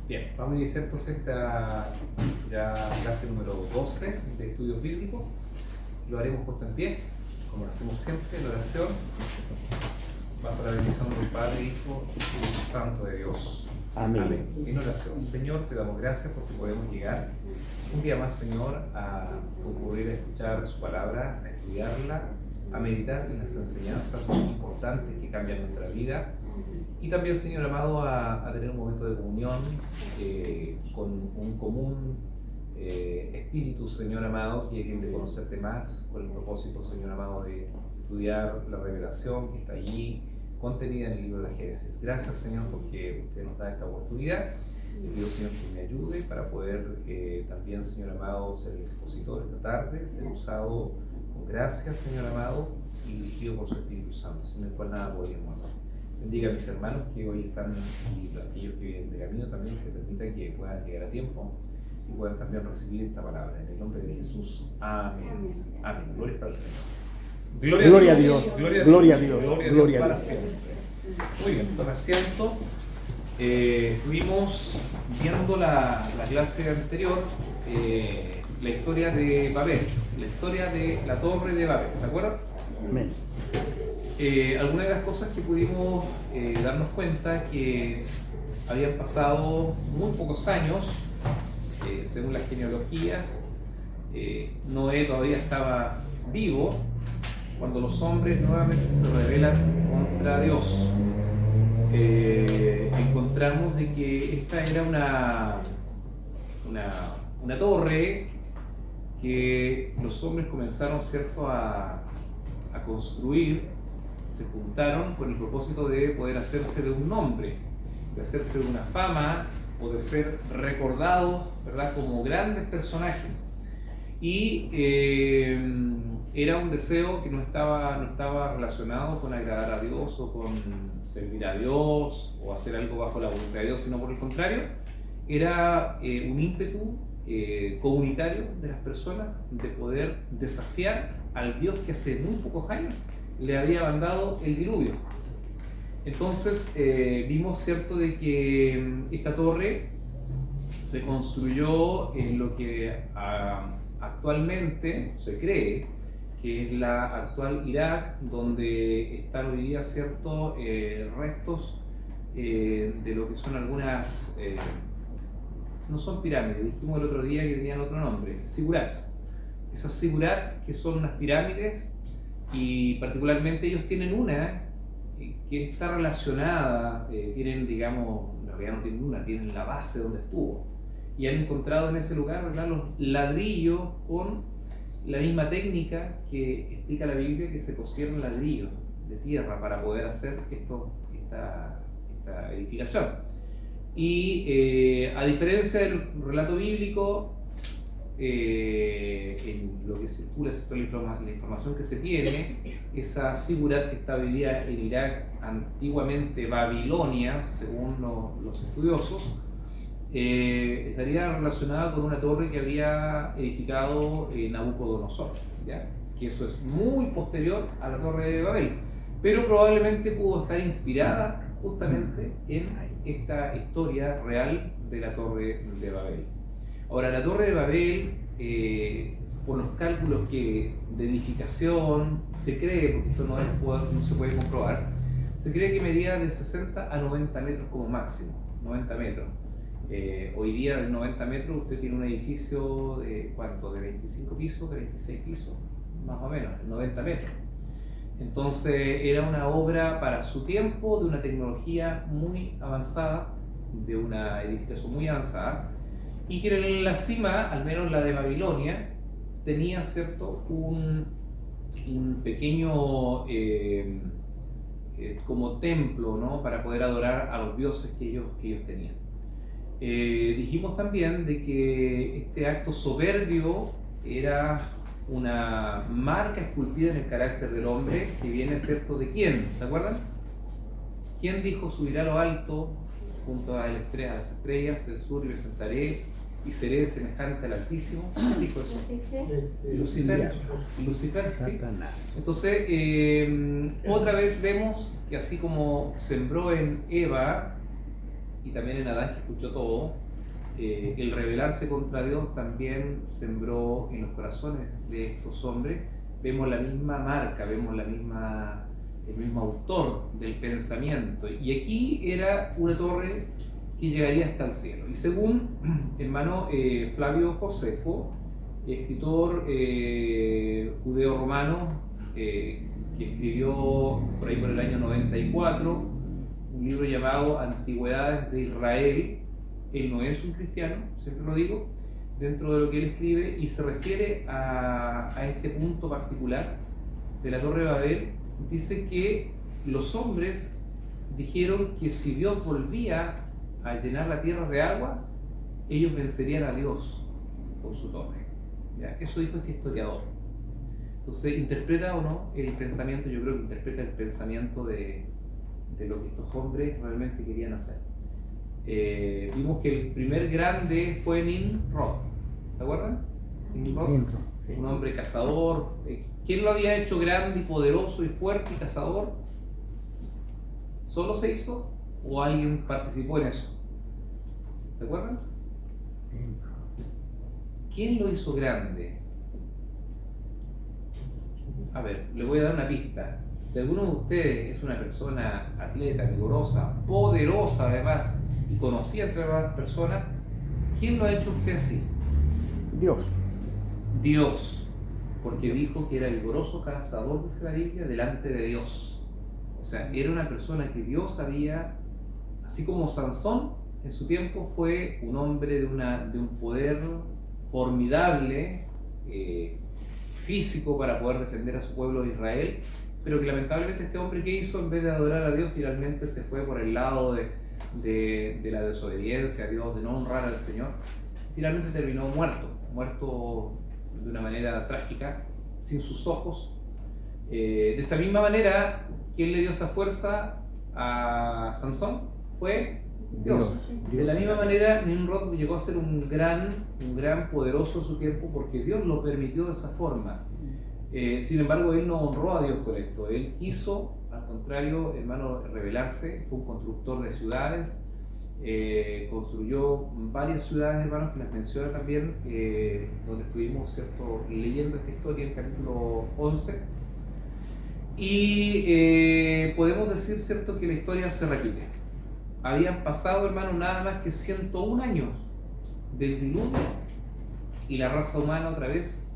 Bien, vamos a iniciar entonces esta ya clase número 12 de estudios bíblicos. Lo haremos puesto en pie, como lo hacemos siempre, en oración, bajo la bendición del Padre, Hijo y Espíritu Santo de Dios. Amén. En oración, Señor, te damos gracias porque podemos llegar un día más, Señor, a concurrir a escuchar su palabra, a estudiarla, a meditar en las enseñanzas importantes que cambian nuestra vida. Y también, Señor amado, a tener un momento de comunión con un común espíritu, Señor amado, que es de conocerte más, con el propósito, Señor amado, de estudiar la revelación que está allí contenida en el libro de la Génesis. Gracias, Señor, porque usted nos da esta oportunidad. Le pido, Señor, que me ayude para poder también, Señor amado, ser el expositor esta tarde, ser usado con gracia, Señor amado, y dirigido por su Espíritu Santo, sin el cual nada podríamos hacer. Bendiga a mis hermanos que hoy están y aquellos que vienen de camino también, que permitan que puedan llegar a tiempo y puedan también recibir esta palabra. En el nombre de Jesús. Amén. Amén. Gloria para el Señor. Gloria a Dios. Gloria a Dios. Gloria a para Dios. siempre. Muy bien, toma asiento. Estuvimos viendo la clase anterior, la historia de Babel, la historia de la Torre de Babel. ¿Se acuerdan? Amén. Algunas de las cosas que pudimos darnos cuenta que habían pasado muy pocos años, según las genealogías. Noé todavía estaba vivo cuando los hombres nuevamente se rebelan contra Dios. Encontramos de que esta era una torre que los hombres comenzaron, ¿cierto?, a construir. Se juntaron con el propósito de poder hacerse de un nombre, de hacerse de una fama o de ser recordados, ¿verdad?, como grandes personajes. Y era un deseo que no estaba relacionado con agradar a Dios o con servir a Dios o hacer algo bajo la voluntad de Dios, sino por el contrario, era un ímpetu comunitario de las personas de poder desafiar al Dios que hace muy pocos años le había mandado el diluvio. Entonces vimos, cierto, de que esta torre se construyó en lo que actualmente se cree que es la actual Irak, donde están hoy día, cierto, restos de lo que son algunas, no son pirámides, dijimos el otro día que tenían otro nombre, zigurats. Esas zigurats que son unas pirámides, y particularmente ellos tienen una que está relacionada, tienen, digamos, en realidad no tienen una, tienen la base donde estuvo, y han encontrado en ese lugar, ¿verdad?, los ladrillos con la misma técnica que explica la Biblia, que se cosieron ladrillos de tierra para poder hacer esta edificación. Y a diferencia del relato bíblico, en lo que circula, la información que se tiene, esa zigurat que está hoy día en Irak, antiguamente Babilonia, según los estudiosos, estaría relacionada con una torre que había edificado Nabucodonosor, ¿ya? Que eso es muy posterior a la Torre de Babel, pero probablemente pudo estar inspirada justamente en esta historia real de la Torre de Babel. Ahora, la Torre de Babel, por los cálculos de edificación, se cree, porque esto no se puede comprobar, se cree que medía de 60 a 90 metros como máximo, 90 metros. Hoy día, de 90 metros, usted tiene un edificio de, ¿cuánto?, de 25 pisos, de 26 pisos, más o menos, 90 metros. Entonces, era una obra para su tiempo, de una tecnología muy avanzada, de una edificación muy avanzada, y que en la cima, al menos la de Babilonia, tenía, ¿cierto?, un pequeño como templo, ¿no?, para poder adorar a los dioses que ellos tenían. Dijimos también de que este acto soberbio era una marca esculpida en el carácter del hombre, que viene, ¿cierto?, ¿de quién? ¿Se acuerdan? ¿Quién dijo: subiré a lo alto junto a las estrellas del sur y me sentaré y seré semejante al Altísimo? ¿Quién dijo eso? Lucifer. Lucifer, sí. Entonces, otra vez vemos que así como sembró en Eva y también en Adán, que escuchó todo, el rebelarse contra Dios también sembró en los corazones de estos hombres. Vemos la misma marca, vemos el mismo autor del pensamiento. Y aquí era una torre que llegaría hasta el cielo. Y según hermano Flavio Josefo, escritor judeo-romano, que escribió por ahí por el año 94, un libro llamado Antigüedades de Israel. Él no es un cristiano, siempre lo digo, dentro de lo que él escribe, y se refiere a este punto particular de la Torre de Babel. Dice que los hombres dijeron que si Dios volvía a llenar la tierra de agua, ellos vencerían a Dios con su torre. ¿Ya? Eso dijo este historiador. Entonces, ¿interpreta o no el pensamiento? Yo creo que interpreta el pensamiento de lo que estos hombres realmente querían hacer. Vimos que el primer grande fue Nimrod. ¿Se acuerdan? Nimrod, sí. Un hombre cazador. ¿Quién lo había hecho grande y poderoso y fuerte y cazador? ¿Solo se hizo o alguien participó en eso? ¿Se acuerdan? ¿Quién lo hizo grande? A ver, le voy a dar una pista. Si alguno de ustedes es una persona atleta, vigorosa, poderosa además, y conocida entre las personas, ¿quién lo ha hecho usted así? Dios. Dios, porque dijo que era vigoroso cazador, dice la Biblia, delante de Dios. O sea, era una persona que Dios había, así como Sansón en su tiempo fue un hombre de un poder formidable, físico, para poder defender a su pueblo de Israel, pero que lamentablemente este hombre, que hizo en vez de adorar a Dios, finalmente se fue por el lado de la desobediencia a Dios, de no honrar al Señor. Finalmente terminó muerto de una manera trágica, sin sus ojos. De esta misma manera, ¿quién le dio esa fuerza a Sansón? Fue Dios. De la misma manera, Nimrod llegó a ser un gran poderoso en su tiempo, porque Dios lo permitió de esa forma. Sin embargo, él no honró a Dios con esto. Él quiso, al contrario, hermano, rebelarse. Fue un constructor de ciudades, construyó varias ciudades, hermanos, que las menciona también, donde estuvimos, ¿cierto?, leyendo esta historia en el capítulo 11. Y podemos decir, ¿cierto?, que la historia se repite. Habían pasado, hermano, nada más que 101 años del diluvio, y la raza humana otra vez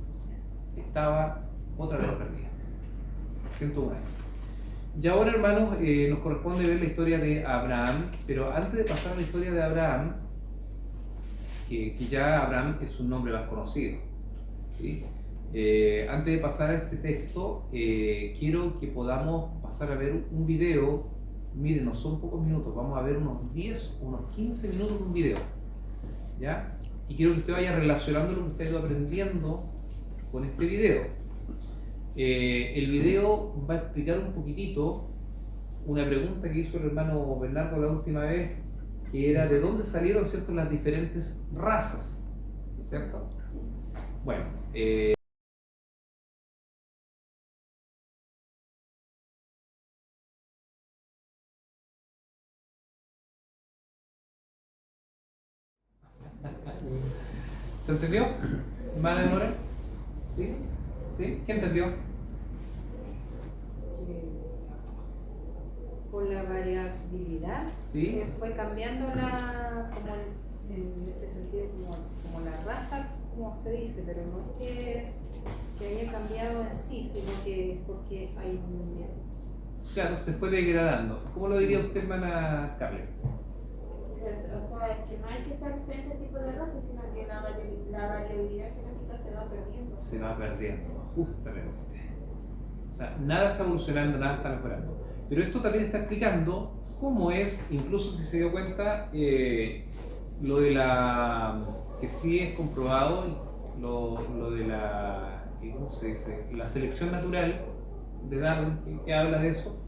estaba perdida. 101 años. Y ahora, hermanos, nos corresponde ver la historia de Abraham, pero antes de pasar a la historia de Abraham, que ya Abraham es un nombre más conocido, ¿sí? Antes de pasar a este texto, quiero que podamos pasar a ver un video. Miren, no son pocos minutos, vamos a ver unos 10, unos 15 minutos de un video, ¿ya? Y quiero que usted vaya relacionando lo que usted ha ido aprendiendo con este video. El video va a explicar un poquitito una pregunta que hizo el hermano Bernardo la última vez, que era de dónde salieron, ¿cierto?, las diferentes razas, ¿cierto? Bueno, ¿se entendió? ¿Hermana Nora? ¿Sí? ¿Sí? ¿Qué entendió? Por la variabilidad, ¿Sí? fue cambiando como en este sentido, como la raza, como se dice, pero no es que haya cambiado en sí, sino que es porque hay un... Claro, se fue degradando. ¿Cómo lo diría usted, hermana Scarlett? O sea, que no hay que ser diferentes tipos de razas, sino que la variabilidad genética se va perdiendo. Se va perdiendo, justamente. O sea, nada está evolucionando, nada está mejorando. Pero esto también está explicando cómo es, incluso si se dio cuenta, lo de que sí es comprobado, lo de ¿cómo se dice?, la selección natural de Darwin, que habla de eso.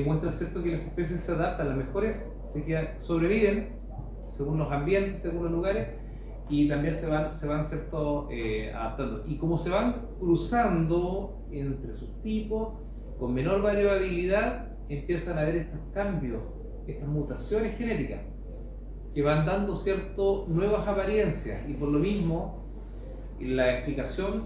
Muestra, ¿cierto?, que las especies se adaptan, las mejores sobreviven según los ambientes, según los lugares, y también se van ¿cierto?, adaptando. Y como se van cruzando entre sus tipos, con menor variabilidad, empiezan a haber estos cambios, estas mutaciones genéticas. que van dando cierto nuevas apariencias, y por lo mismo la explicación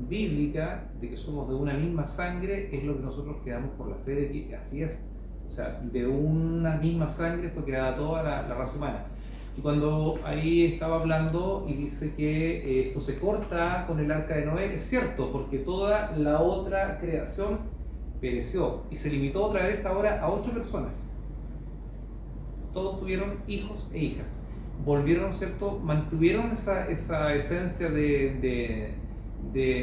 bíblica de que somos de una misma sangre es lo que nosotros quedamos por la fe de que así es. O sea, de una misma sangre fue creada toda la raza humana. Y cuando ahí estaba hablando y dice que esto se corta con el arca de Noé, es cierto, porque toda la otra creación pereció y se limitó otra vez ahora a 8 personas. Todos tuvieron hijos e hijas. Volvieron, ¿cierto? Mantuvieron esa esencia de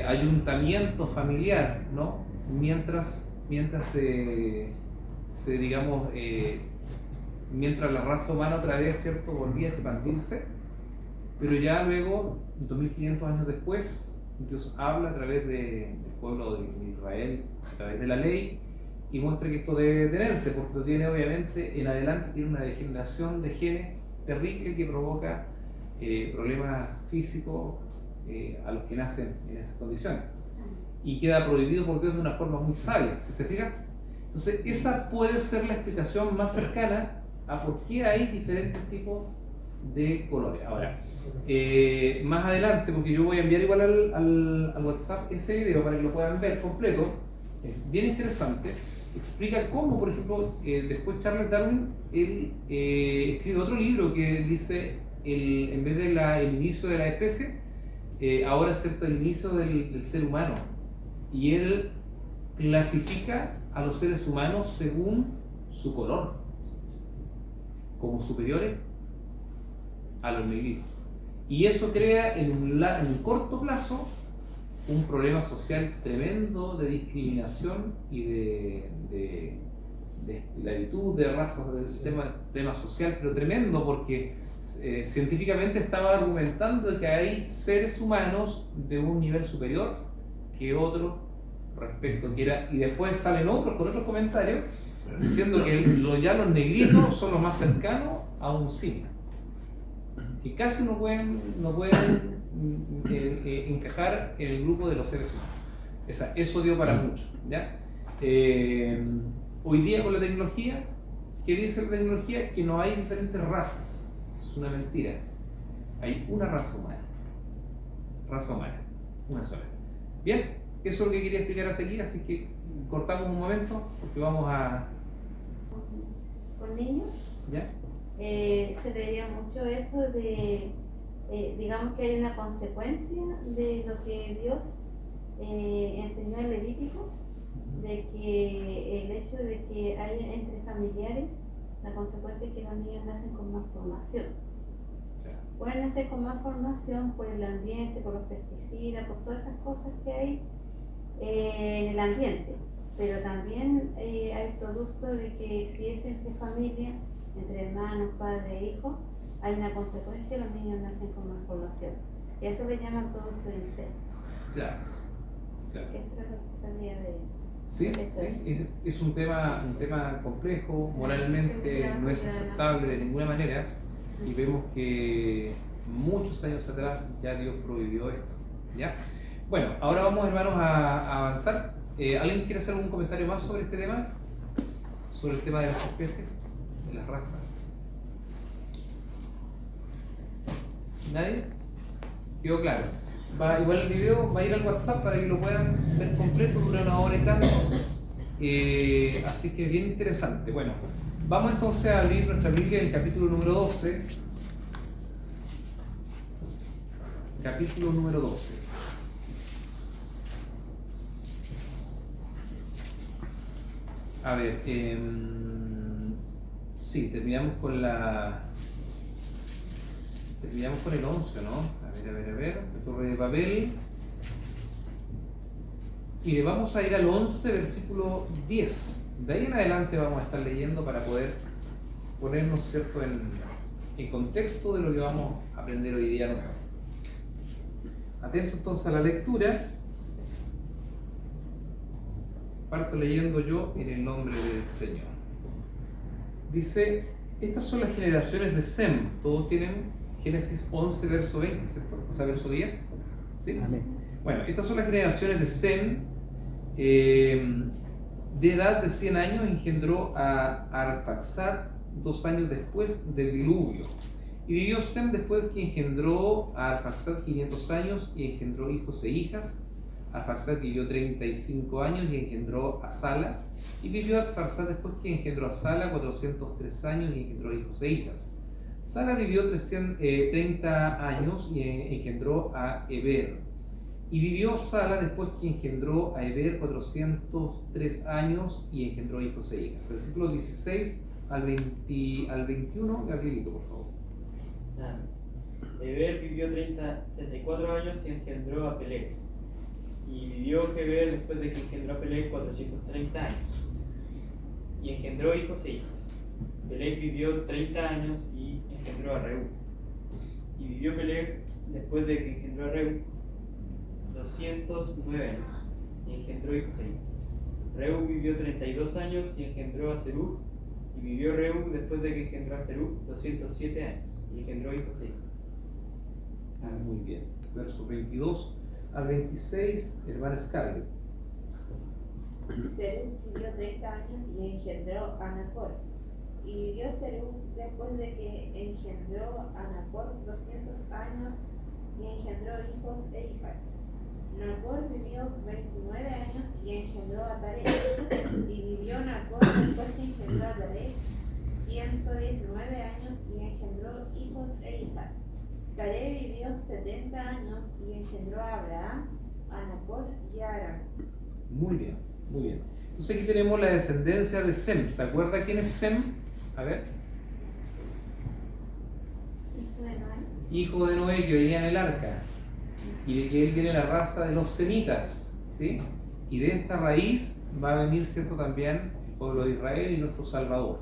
ayuntamiento familiar, ¿no? Mientras mientras la raza humana otra vez, ¿cierto?, volvía a expandirse, pero ya luego, 2500 años después, Dios habla a través del pueblo de Israel, a través de la ley, y muestra que esto debe detenerse, porque esto tiene obviamente, en adelante tiene una degeneración de genes terrible que provoca problemas físicos a los que nacen en esas condiciones. Y queda prohibido por Dios de una forma muy sabia, ¿sí se fijan? Entonces, esa puede ser la explicación más cercana a por qué hay diferentes tipos de colores. Ahora, más adelante, porque yo voy a enviar igual al WhatsApp ese video para que lo puedan ver completo, es bien interesante, explica cómo, por ejemplo, después Charles Darwin, él escribe otro libro que dice, en vez de el inicio de la especie, ahora es cierto el inicio del ser humano, y él clasifica a los seres humanos según su color, como superiores a los negritos. Y eso crea en un corto plazo un problema social tremendo de discriminación y de esclavitud de razas, de tema social, pero tremendo, porque científicamente estaba argumentando de que hay seres humanos de un nivel superior que otros respecto que era, y después salen otros con otros comentarios diciendo que ya los negritos son los más cercanos a un simio, que casi no pueden encajar en el grupo de los seres humanos. Eso dio para mucho, ¿ya? Hoy día con la tecnología, ¿qué dice la tecnología? Que no hay diferentes razas. Eso es una mentira. Hay una raza humana, una sola. Bien, eso es lo que quería explicar hasta aquí, así que cortamos un momento porque vamos a... Con niños, ¿ya? se veía mucho eso de, digamos que hay una consecuencia de lo que Dios enseñó en Levítico, de que el hecho de que haya entre familiares, la consecuencia es que los niños nacen con más formación. Pueden nacer con más formación por el ambiente, por los pesticidas, por todas estas cosas que hay en el ambiente, pero también hay producto de que si es entre familia, entre hermanos, padres e hijos, hay una consecuencia, los niños nacen con más formación. Y eso le llaman producto de incesto. Claro. Eso es lo que sabía de Sí, es un tema complejo, moralmente no es aceptable de ninguna manera, y vemos que muchos años atrás ya Dios prohibió esto, ¿ya? Bueno, ahora vamos, hermanos, a avanzar. ¿Alguien quiere hacer algún comentario más sobre este tema? Sobre el tema de las especies, de las razas. ¿Nadie? ¿Quedó claro? Igual el video va a ir al WhatsApp para que lo puedan ver completo, dura 1 hora y tanto. Así que bien interesante. Bueno, vamos entonces a abrir nuestra Biblia en el capítulo número 12. Capítulo número 12. A ver, sí, terminamos con el 11, ¿no? A ver, la Torre de Babel. Y vamos a ir al 11, versículo 10. De ahí en adelante vamos a estar leyendo para poder ponernos, ¿cierto?, en contexto de lo que vamos a aprender hoy día nuevo. Atento entonces a la lectura. Parto leyendo yo en el nombre del Señor. Dice, estas son las generaciones de Sem. Todos tienen Génesis 11, verso 20, ¿cierto? O sea, verso 10. ¿Sí? Amén. Bueno, estas son las generaciones de Sem. De edad de 100 años engendró a Arfaxad 2 años después del diluvio. Y vivió Sem después que engendró a Arfaxad 500 años y engendró hijos e hijas. Arfaxad vivió 35 años y engendró a Sala. Y vivió Arfaxad después que engendró a Sala 403 años y engendró hijos e hijas. Sala vivió 30 años y engendró a Eber. Y vivió Sala después que engendró a Eber 403 años y engendró hijos e hijas. Versículo 16 al 21, Gabrielito, por favor. Eber vivió 34 años y engendró a Peleg. Y vivió Eber después de que engendró a Peleg 430 años. Y engendró hijos e hijas. Peleg vivió 30 años y engendró a Reu. Y vivió Peleg después de que engendró a Reu 209 años y engendró hijos e hijas. Reu vivió 32 años y engendró a Serug. Y vivió Reu después de que engendró a Serug 207 años y engendró hijos e hijas. Muy bien. Versos 22 al 26, hermana Scarlett. Serug vivió 30 años y engendró a Nacor. Y vivió Serug después de que engendró a Nacor 200 años y engendró hijos e hijas. Nacor vivió 29 años y engendró a Taré. Y vivió Nacor después que engendró a Taré 119 años y engendró hijos e hijas. Taré vivió 70 años y engendró a Abraham, a Nacor y a Aram. Muy bien, muy bien. Entonces aquí tenemos la descendencia de Sem. ¿Se acuerda quién es Sem? A ver. Hijo de Noé que venía en el arca. Y de que él viene la raza de los semitas, ¿sí? Y de esta raíz va a venir, ¿cierto?, también el pueblo de Israel y nuestro Salvador.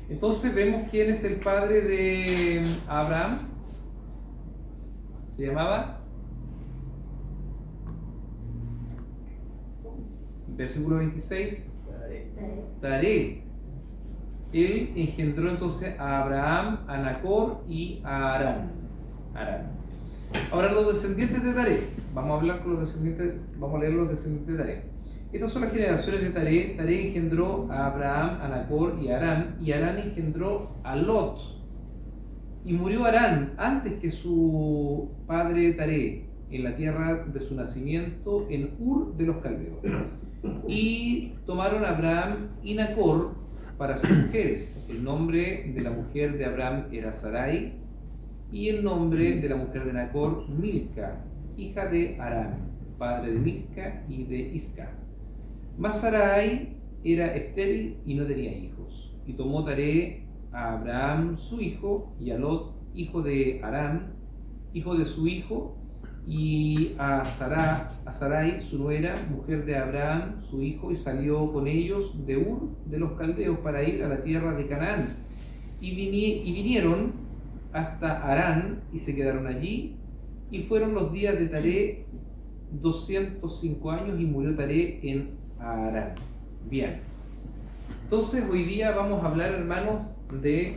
Entonces vemos quién es el padre de Abraham. Se llamaba, versículo 26, Taré. Él engendró entonces a Abraham, a Nacor y a Aram. Ahora los descendientes de Taré, vamos a leer los descendientes de Taré. Estas son las generaciones de Taré. Taré engendró a Abraham, a Nacor y a Aram, y Aram engendró a Lot. Y murió Aram antes que su padre Taré, en la tierra de su nacimiento, en Ur de los Caldeos. Y tomaron a Abraham y Nacor para ser mujeres. El nombre de la mujer de Abraham era Sarai, y el nombre de la mujer de Nacor, Milca, hija de Aram, padre de Milca y de Isca. Mas Sarai era estéril y no tenía hijos. Y tomó Taré a Abraham su hijo, y a Lot, hijo de Aram, hijo de su hijo, y a Sarai su nuera, mujer de Abraham su hijo, y salió con ellos de Ur de los Caldeos para ir a la tierra de Canaán. Y vinieron hasta Harán y se quedaron allí, y fueron los días de Taré 205 años y murió Taré en Harán. Bien, entonces hoy día vamos a hablar, hermanos, de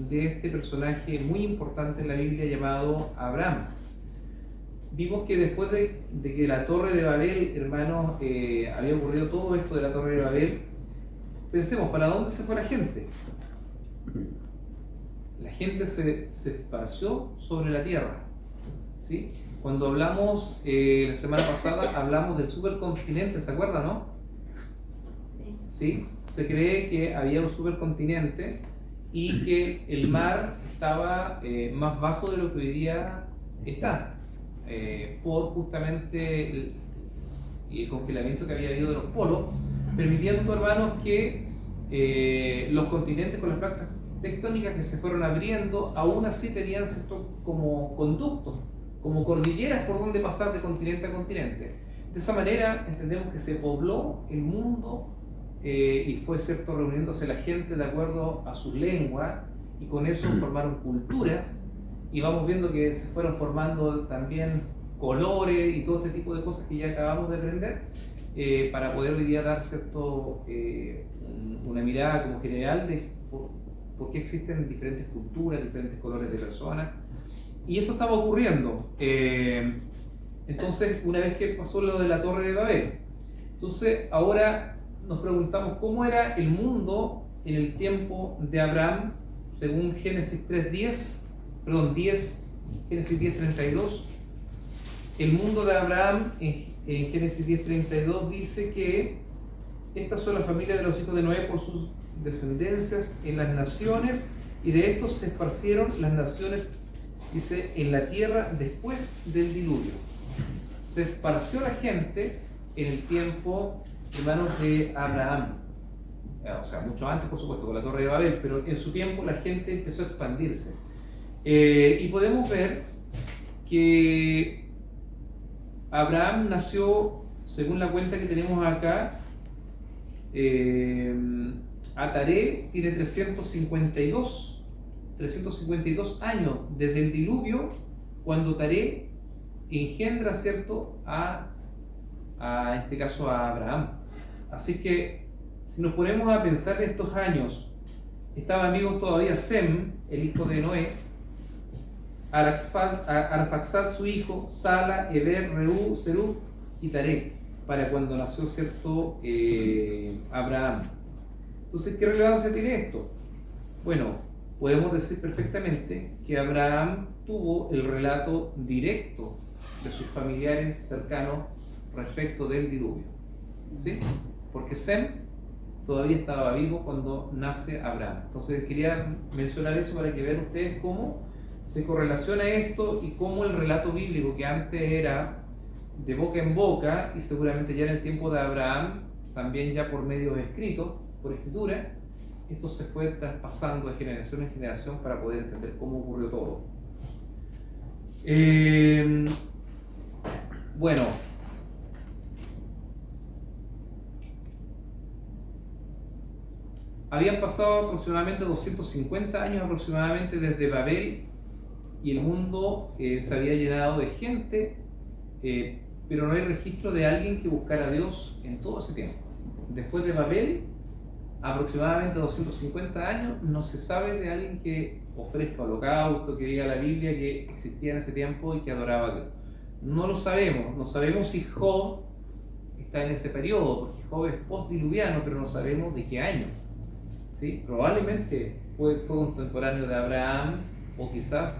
este personaje muy importante en la Biblia llamado Abraham. Vimos que después de que la Torre de Babel, hermanos, había ocurrido todo esto de la Torre de Babel, pensemos, ¿para dónde se fue la gente? La gente se esparció sobre la tierra, ¿sí? Cuando hablamos la semana pasada, hablamos del supercontinente, ¿se acuerdan, no? Sí. Se cree que había un supercontinente y que el mar estaba más bajo de lo que hoy día está, por justamente el congelamiento que había habido de los polos, permitiendo, hermanos, que los continentes con las placas tectónicas que se fueron abriendo, aún así tenían como conductos, como cordilleras por donde pasar de continente a continente. De esa manera entendemos que se pobló el mundo y fue, cierto, reuniéndose la gente de acuerdo a su lengua, y con eso formaron culturas, y vamos viendo que se fueron formando también colores y todo este tipo de cosas que ya acabamos de aprender, para poder hoy día dar, cierto, una mirada como general de por qué existen diferentes culturas, diferentes colores de personas. Y esto estaba ocurriendo. Entonces, una vez que pasó lo de la Torre de Babel, entonces ahora nos preguntamos cómo era el mundo en el tiempo de Abraham, según Génesis 3:10. Génesis 10:32, el mundo de Abraham en Génesis 10:32 dice que estas son las familias de los hijos de Noé por sus descendencias en las naciones, y de estos se esparcieron las naciones, dice, en la tierra después del diluvio. Se esparció la gente en el tiempo, hermanos, de Abraham. O sea, mucho antes, por supuesto, con la Torre de Babel, pero en su tiempo la gente empezó a expandirse. Y podemos ver que Abraham nació, según la cuenta que tenemos acá, Ataré tiene 352 años desde el diluvio, cuando Taré engendra, ¿cierto?, a este caso a Abraham. Así que si nos ponemos a pensar en estos años, estaban vivos todavía Sem, el hijo de Noé, Arfaxad su hijo, Sala, Eber, Reú, Serú y Taré, para cuando nació, ¿cierto?, Abraham. Entonces, ¿qué relevancia tiene esto? Bueno, podemos decir perfectamente que Abraham tuvo el relato directo de sus familiares cercanos respecto del diluvio, ¿sí? Porque Sem todavía estaba vivo cuando nace Abraham. Entonces quería mencionar eso para que vean ustedes cómo se correlaciona esto y cómo el relato bíblico, que antes era de boca en boca, y seguramente ya en el tiempo de Abraham también ya por medios escritos, por escritura, esto se fue traspasando de generación en generación para poder entender cómo ocurrió todo. Bueno, habían pasado aproximadamente 250 años aproximadamente desde Babel, y el mundo se había llenado de gente, pero no hay registro de alguien que buscara a Dios en todo ese tiempo. Después de Babel, aproximadamente 250 años, no se sabe de alguien que ofrezca holocausto, que diga la Biblia que existía en ese tiempo y que adoraba a Dios. No lo sabemos. No sabemos si Job está en ese periodo, porque Job es postdiluviano, pero no sabemos de qué año, ¿sí? Probablemente fue contemporáneo de Abraham, o quizás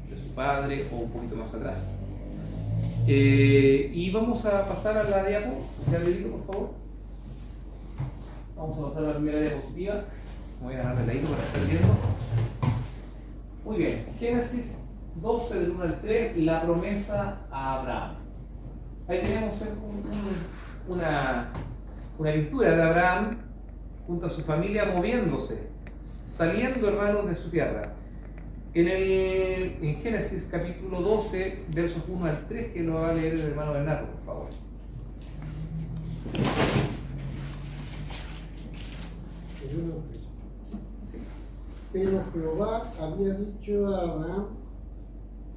de su padre, o un poquito más atrás. Y vamos a pasar a la diapo, Gabrielito, por favor. Vamos a pasar a la primera diapositiva. Voy a ganar de ladito para estar viendo. Muy bien, Génesis 12 del 1 al 3, la promesa a Abraham. Ahí tenemos una pintura de Abraham junto a su familia moviéndose, saliendo, hermanos, de su tierra. En Génesis capítulo 12, versos 1 al 3, que lo va a leer el hermano Bernardo, por favor. Pero Jehová había dicho a Abraham: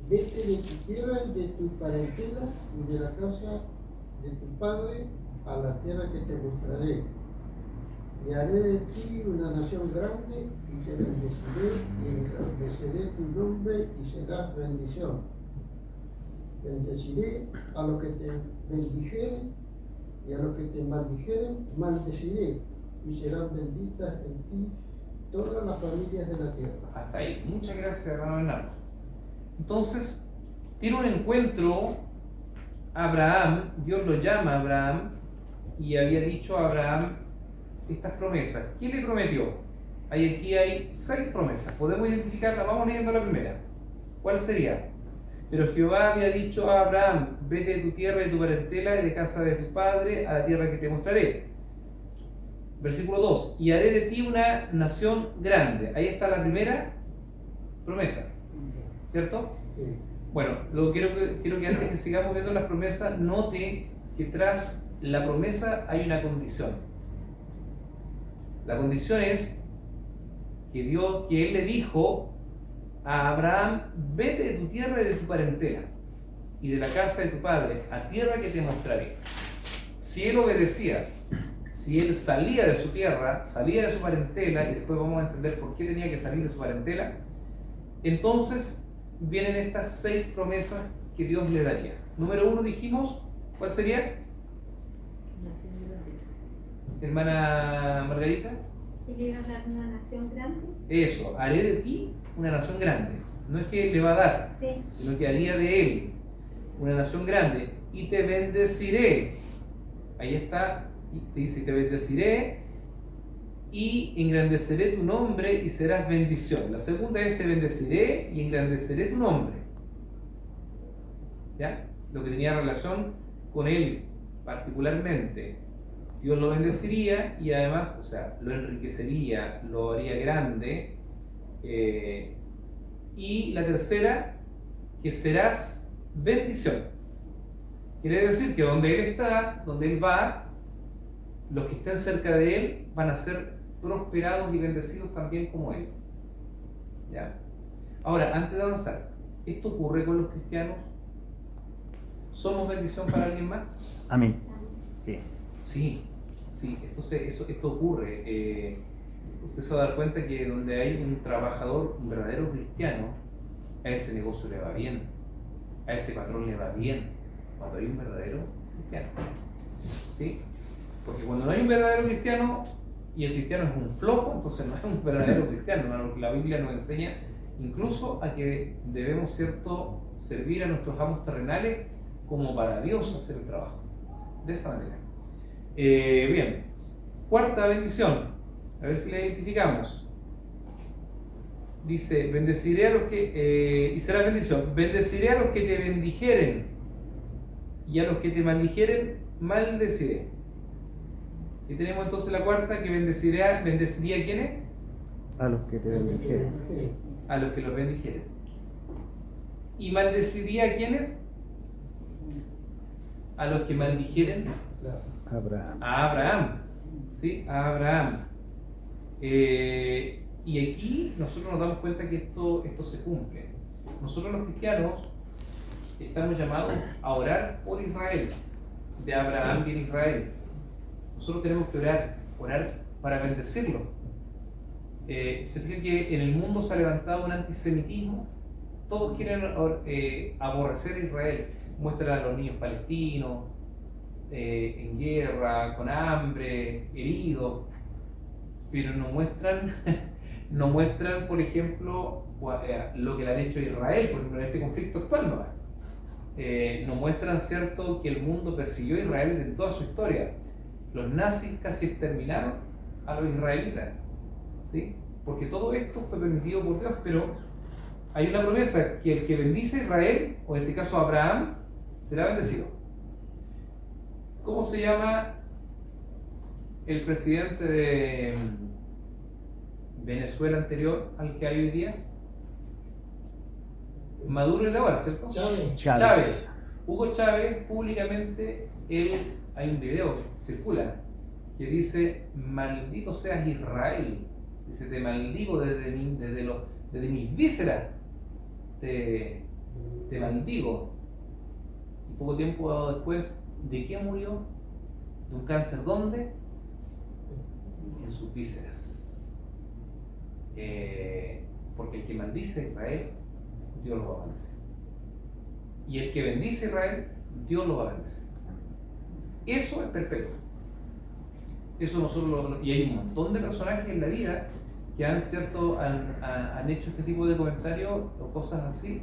vete de tu tierra y de tu parentela y de la casa de tu padre a la tierra que te mostraré. Y haré de ti una nación grande, y te bendeciré y engrandeceré tu nombre y serás bendición. Bendeciré a los que te bendijeren, y a los que te maldijeren maldeciré, y serán benditas en ti todas las familias de la tierra. Hasta ahí. Muchas gracias, hermano Bernardo. Entonces, tiene un encuentro Abraham, Dios lo llama a Abraham, y había dicho a Abraham estas promesas. ¿Quién le prometió? Aquí hay 6 promesas. Podemos identificarlas. Vamos leyendo la primera. ¿Cuál sería? Pero Jehová había dicho a Abraham: vete de tu tierra y de tu parentela y de casa de tu padre a la tierra que te mostraré. Versículo 2: y haré de ti una nación grande. Ahí está la primera promesa, ¿cierto? Sí. Bueno, quiero que antes que sigamos viendo las promesas, note que tras la promesa hay una condición. La condición es que Él le dijo a Abraham: vete de tu tierra y de tu parentela y de la casa de tu padre a tierra que te mostraré. Si él obedecía, si él salía de su tierra, salía de su parentela, y después vamos a entender por qué tenía que salir de su parentela, entonces vienen estas 6 promesas que Dios le daría. Número 1 dijimos, ¿cuál sería? Hermana Margarita. ¿Que le iba a dar una nación grande? Eso, haré de ti una nación grande. no es que le va a dar, Sí. sino que haría de él una nación grande y te bendeciré. Ahí está, y te dice, te bendeciré y engrandeceré tu nombre y serás bendición. La segunda es, te bendeciré y engrandeceré tu nombre. ¿Ya? Lo que tenía relación con él particularmente. Dios lo bendeciría y además, o sea, lo enriquecería, lo haría grande. Y la tercera, que serás bendición. Quiere decir que donde él está, donde él va, los que estén cerca de él van a ser prosperados y bendecidos también como él. ¿Ya? Ahora, antes de avanzar, ¿esto ocurre con los cristianos? ¿Somos bendición para alguien más? Amén. Sí. Sí, esto ocurre. Usted se va a dar cuenta que donde hay un trabajador, un verdadero cristiano, a ese negocio le va bien, a ese patrón le va bien, cuando hay un verdadero cristiano. ¿Sí? Porque cuando no hay un verdadero cristiano y el cristiano es un flojo, entonces no es un verdadero cristiano, hermano. La Biblia nos enseña incluso a que debemos, ¿cierto?, servir a nuestros amos terrenales como para Dios hacer el trabajo. De esa manera. Bien, cuarta bendición, a ver si la identificamos. Dice, bendeciré a los que, y será bendición, bendeciré a los que te bendijeren y a los que te maldijeren, maldeciré. Y tenemos entonces la cuarta, que bendeciría ¿a quiénes? A los que te bendijeren. A los que los bendijeren. ¿Y maldeciría a quiénes? A los que maldijeren. Abraham. A Abraham, ¿sí? A Abraham. Y aquí nosotros nos damos cuenta que esto se cumple. Nosotros los cristianos estamos llamados a orar por Israel. De Abraham viene Israel. Nosotros tenemos que orar para bendecirlo. Se fija que en el mundo se ha levantado un antisemitismo. Todos quieren aborrecer a Israel. Muestran a los niños palestinos en guerra, con hambre, heridos, pero no muestran, por ejemplo, lo que le han hecho a Israel, por ejemplo, en este conflicto actual. No muestran, cierto, que el mundo persiguió a Israel en toda su historia. Los nazis casi exterminaron a los israelitas, ¿sí? Porque todo esto fue permitido por Dios, pero hay una promesa, que el que bendice a Israel, o en este caso a Abraham, será bendecido. ¿Cómo se llama el presidente de Venezuela anterior al que hay hoy día? Maduro y la hora, ¿cierto? Chávez. Hugo Chávez, públicamente, hay un video que circula que dice, maldito seas Israel. Dice, te maldigo desde mis vísceras. Te maldigo. Y poco tiempo después, ¿de qué murió? ¿De un cáncer dónde? En sus vísceras. Porque el que maldice a Israel, Dios lo va a bendecir. Y el que bendice a Israel, Dios lo va a bendecir. Eso es perpetuo. Eso nosotros y hay un montón de personajes en la vida que han hecho este tipo de comentarios o cosas así,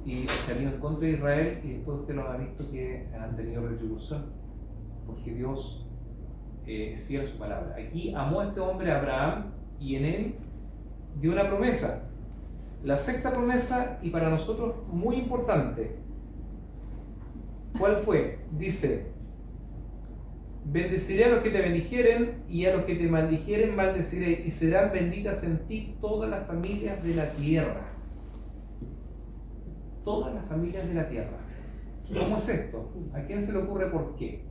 y se han ido en contra de Israel, y después usted los ha visto que han tenido retribución, porque Dios es fiel a su palabra. Aquí amó a este hombre, a Abraham, y en él dio una promesa. La sexta promesa, y para nosotros muy importante, ¿cuál fue? Dice, bendeciré a los que te bendijeren y a los que te maldijeren maldeciré, y serán benditas en ti todas las familias de la tierra. Todas las familias de la tierra. ¿Cómo es esto? ¿A quién se le ocurre por qué?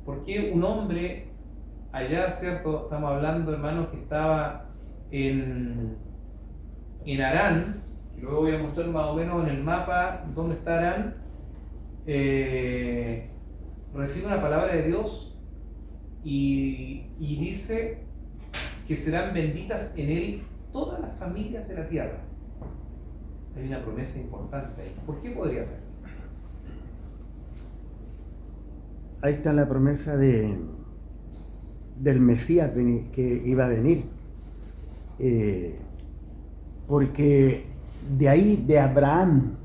¿Por qué un hombre allá, cierto? Estamos hablando, hermanos, que estaba en Harán, y luego voy a mostrar más o menos en el mapa dónde está Harán. Recibe una palabra de Dios y dice que serán benditas en él todas las familias de la tierra. Hay una promesa importante ahí. ¿Por qué podría ser? Ahí está la promesa del Mesías que iba a venir. porque de ahí, de Abraham,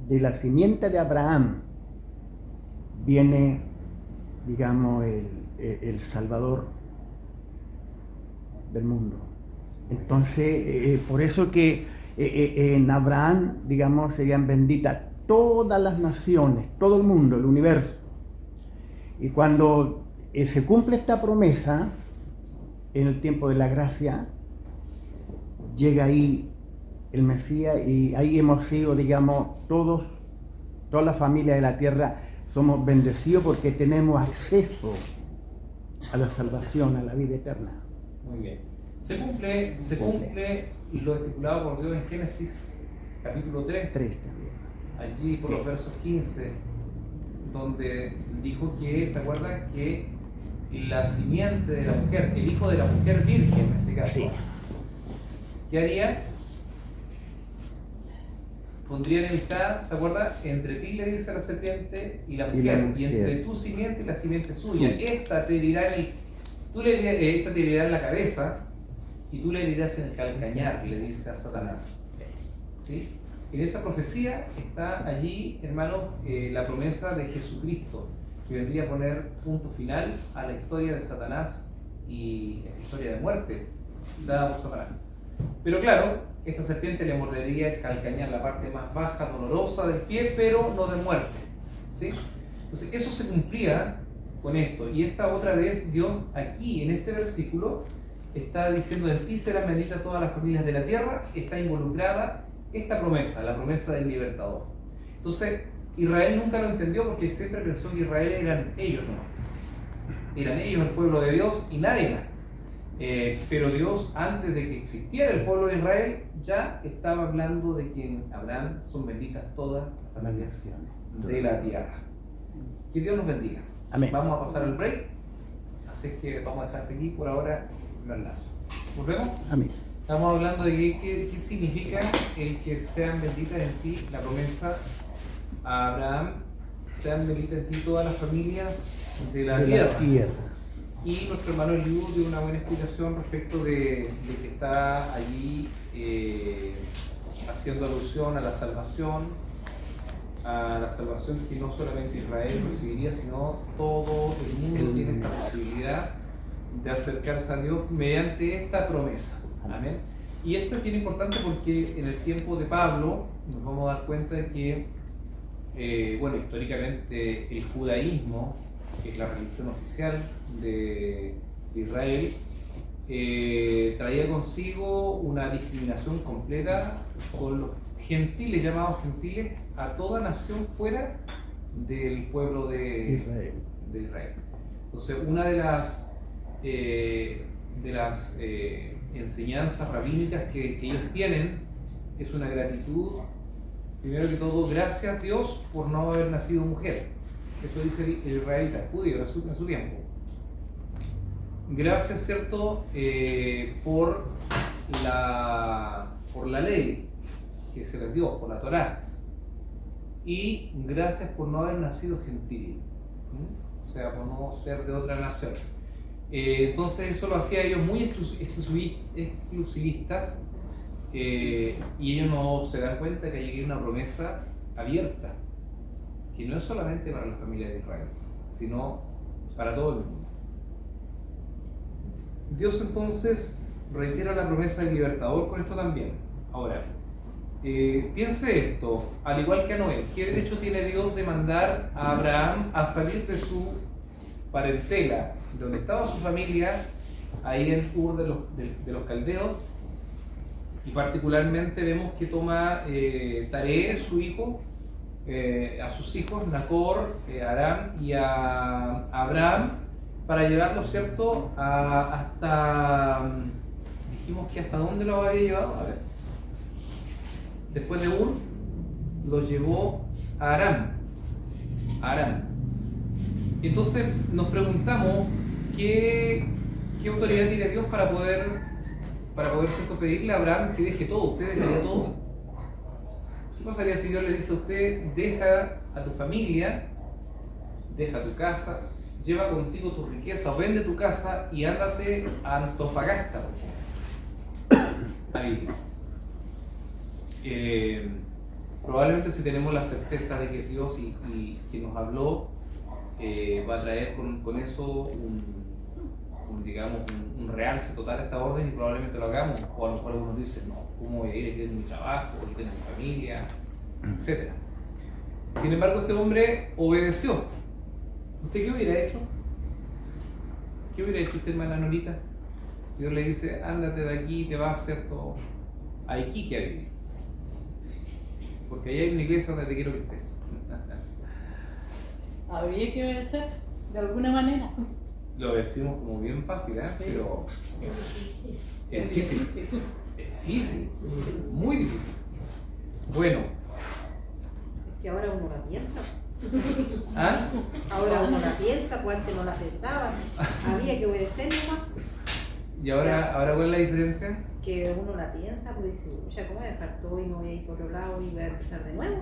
de la simiente de Abraham, viene, digamos, el Salvador del mundo. Entonces, por eso que en Abraham, digamos, serían benditas todas las naciones, todo el mundo, el universo. Y cuando se cumple esta promesa, en el tiempo de la gracia, llega ahí el Mesías y ahí hemos sido, digamos, toda la familia de la tierra, somos bendecidos porque tenemos acceso a la salvación, a la vida eterna. Muy bien. Se cumple lo estipulado por Dios en Génesis capítulo 3. 3 también. Allí por los versos 15, donde dijo que, ¿se acuerdan? Que la simiente de la mujer, el hijo de la mujer virgen en este caso, Sí. ¿qué haría? Pondría enemistad, ¿se acuerdan? Entre ti, le dice la serpiente, y la mujer, y entre tu simiente y la simiente suya. Esta te herirá esta te herirá en la cabeza, y tú le herirás en el calcañar, le dice a Satanás. ¿Sí? En esa profecía está allí, hermanos, la promesa de Jesucristo, que vendría a poner punto final a la historia de Satanás y a la historia de muerte dada por Satanás. Pero claro, esta serpiente le mordería el calcañar, la parte más baja, dolorosa del pie, pero no de muerte. ¿Sí? Entonces, eso se cumplía con esto. Y esta otra vez, Dios aquí, en este versículo, está diciendo: en ti serán benditas todas las familias de la tierra. Está involucrada esta promesa, la promesa del libertador. Entonces, Israel nunca lo entendió porque siempre pensó que Israel eran ellos, ¿no? Eran ellos el pueblo de Dios y nadie más. Pero Dios, antes de que existiera el pueblo de Israel, ya estaba hablando de que en Abraham son benditas todas las familias de la tierra. Que Dios nos bendiga. Amén. Vamos a pasar al break, así que vamos a dejar aquí por ahora los lazos. ¿Volvemos? Amén. Estamos hablando de qué significa el que sean benditas en ti, la promesa a Abraham: sean benditas en ti todas las familias de la tierra. Y nuestro hermano Liu dio una buena explicación respecto de que está allí haciendo alusión a la salvación que no solamente Israel recibiría, sino todo el mundo tiene esta posibilidad de acercarse a Dios mediante esta promesa. Amén. Y esto es bien importante porque en el tiempo de Pablo nos vamos a dar cuenta de que, bueno, históricamente el judaísmo, que es la religión oficial de Israel, traía consigo una discriminación completa con los gentiles, llamados gentiles, a toda nación fuera del pueblo de Israel. Entonces, una de las enseñanzas rabínicas que ellos tienen es una gratitud, primero que todo, gracias a Dios por no haber nacido mujer. Esto dice el israelita judío en su tiempo. Gracias, ¿cierto?, por la ley que se les dio, por la Torá. Y gracias por no haber nacido gentil, o sea, por no ser de otra nación. Entonces eso lo hacía ellos muy exclusivistas, y ellos no se dan cuenta que hay una promesa abierta, que no es solamente para la familia de Israel, sino para todo el mundo. Dios entonces reitera la promesa del libertador con esto también. Ahora, piense esto, al igual que a Noé, ¿qué derecho tiene Dios de mandar a Abraham a salir de su parentela, donde estaba su familia, ahí en Ur de los caldeos? Y particularmente vemos que toma Taré, su hijo, a sus hijos, Nacor, Aram y a Abraham, para llevarlos, ¿cierto?, hasta, dijimos que hasta dónde lo había llevado, a ver, después de Ur, lo llevó a Aram. Entonces nos preguntamos qué autoridad tiene Dios para poder ¿cierto?, pedirle a Abraham que deje todo. ¿Usted dejaría todo? ¿Qué pasaría si Dios le dice a usted: deja a tu familia, deja tu casa, lleva contigo tu riqueza, vende tu casa y ándate a Antofagasta, a vivir? Probablemente si tenemos la certeza de que es Dios y que nos habló, va a traer con eso digamos, un realce total a esta orden y probablemente lo hagamos. O a lo mejor algunos dicen, no, ¿cómo voy a ir aquí en mi trabajo, aquí en mi familia, etcétera? Sin embargo, este hombre obedeció. ¿Usted qué hubiera hecho? ¿Qué hubiera hecho usted, hermana Norita? Si Dios le dice, ándate de aquí, te vas a hacer todo a Iquique a vivir. Porque allá hay una iglesia donde te quiero que estés. Habría que obedecer, de alguna manera. Lo decimos como bien fácil, ¿eh? Pero es difícil. Es difícil. Muy difícil. Bueno. Es que ahora uno la piensa. ¿Ah? Ahora uno la piensa, pues antes no la pensaba. Había que obedecer nomás. ¿Y ahora cuál es la diferencia? Que uno la piensa, pues dice, ya cómo voy a dejar todo y me voy a ir por otro lado y voy a empezar de nuevo.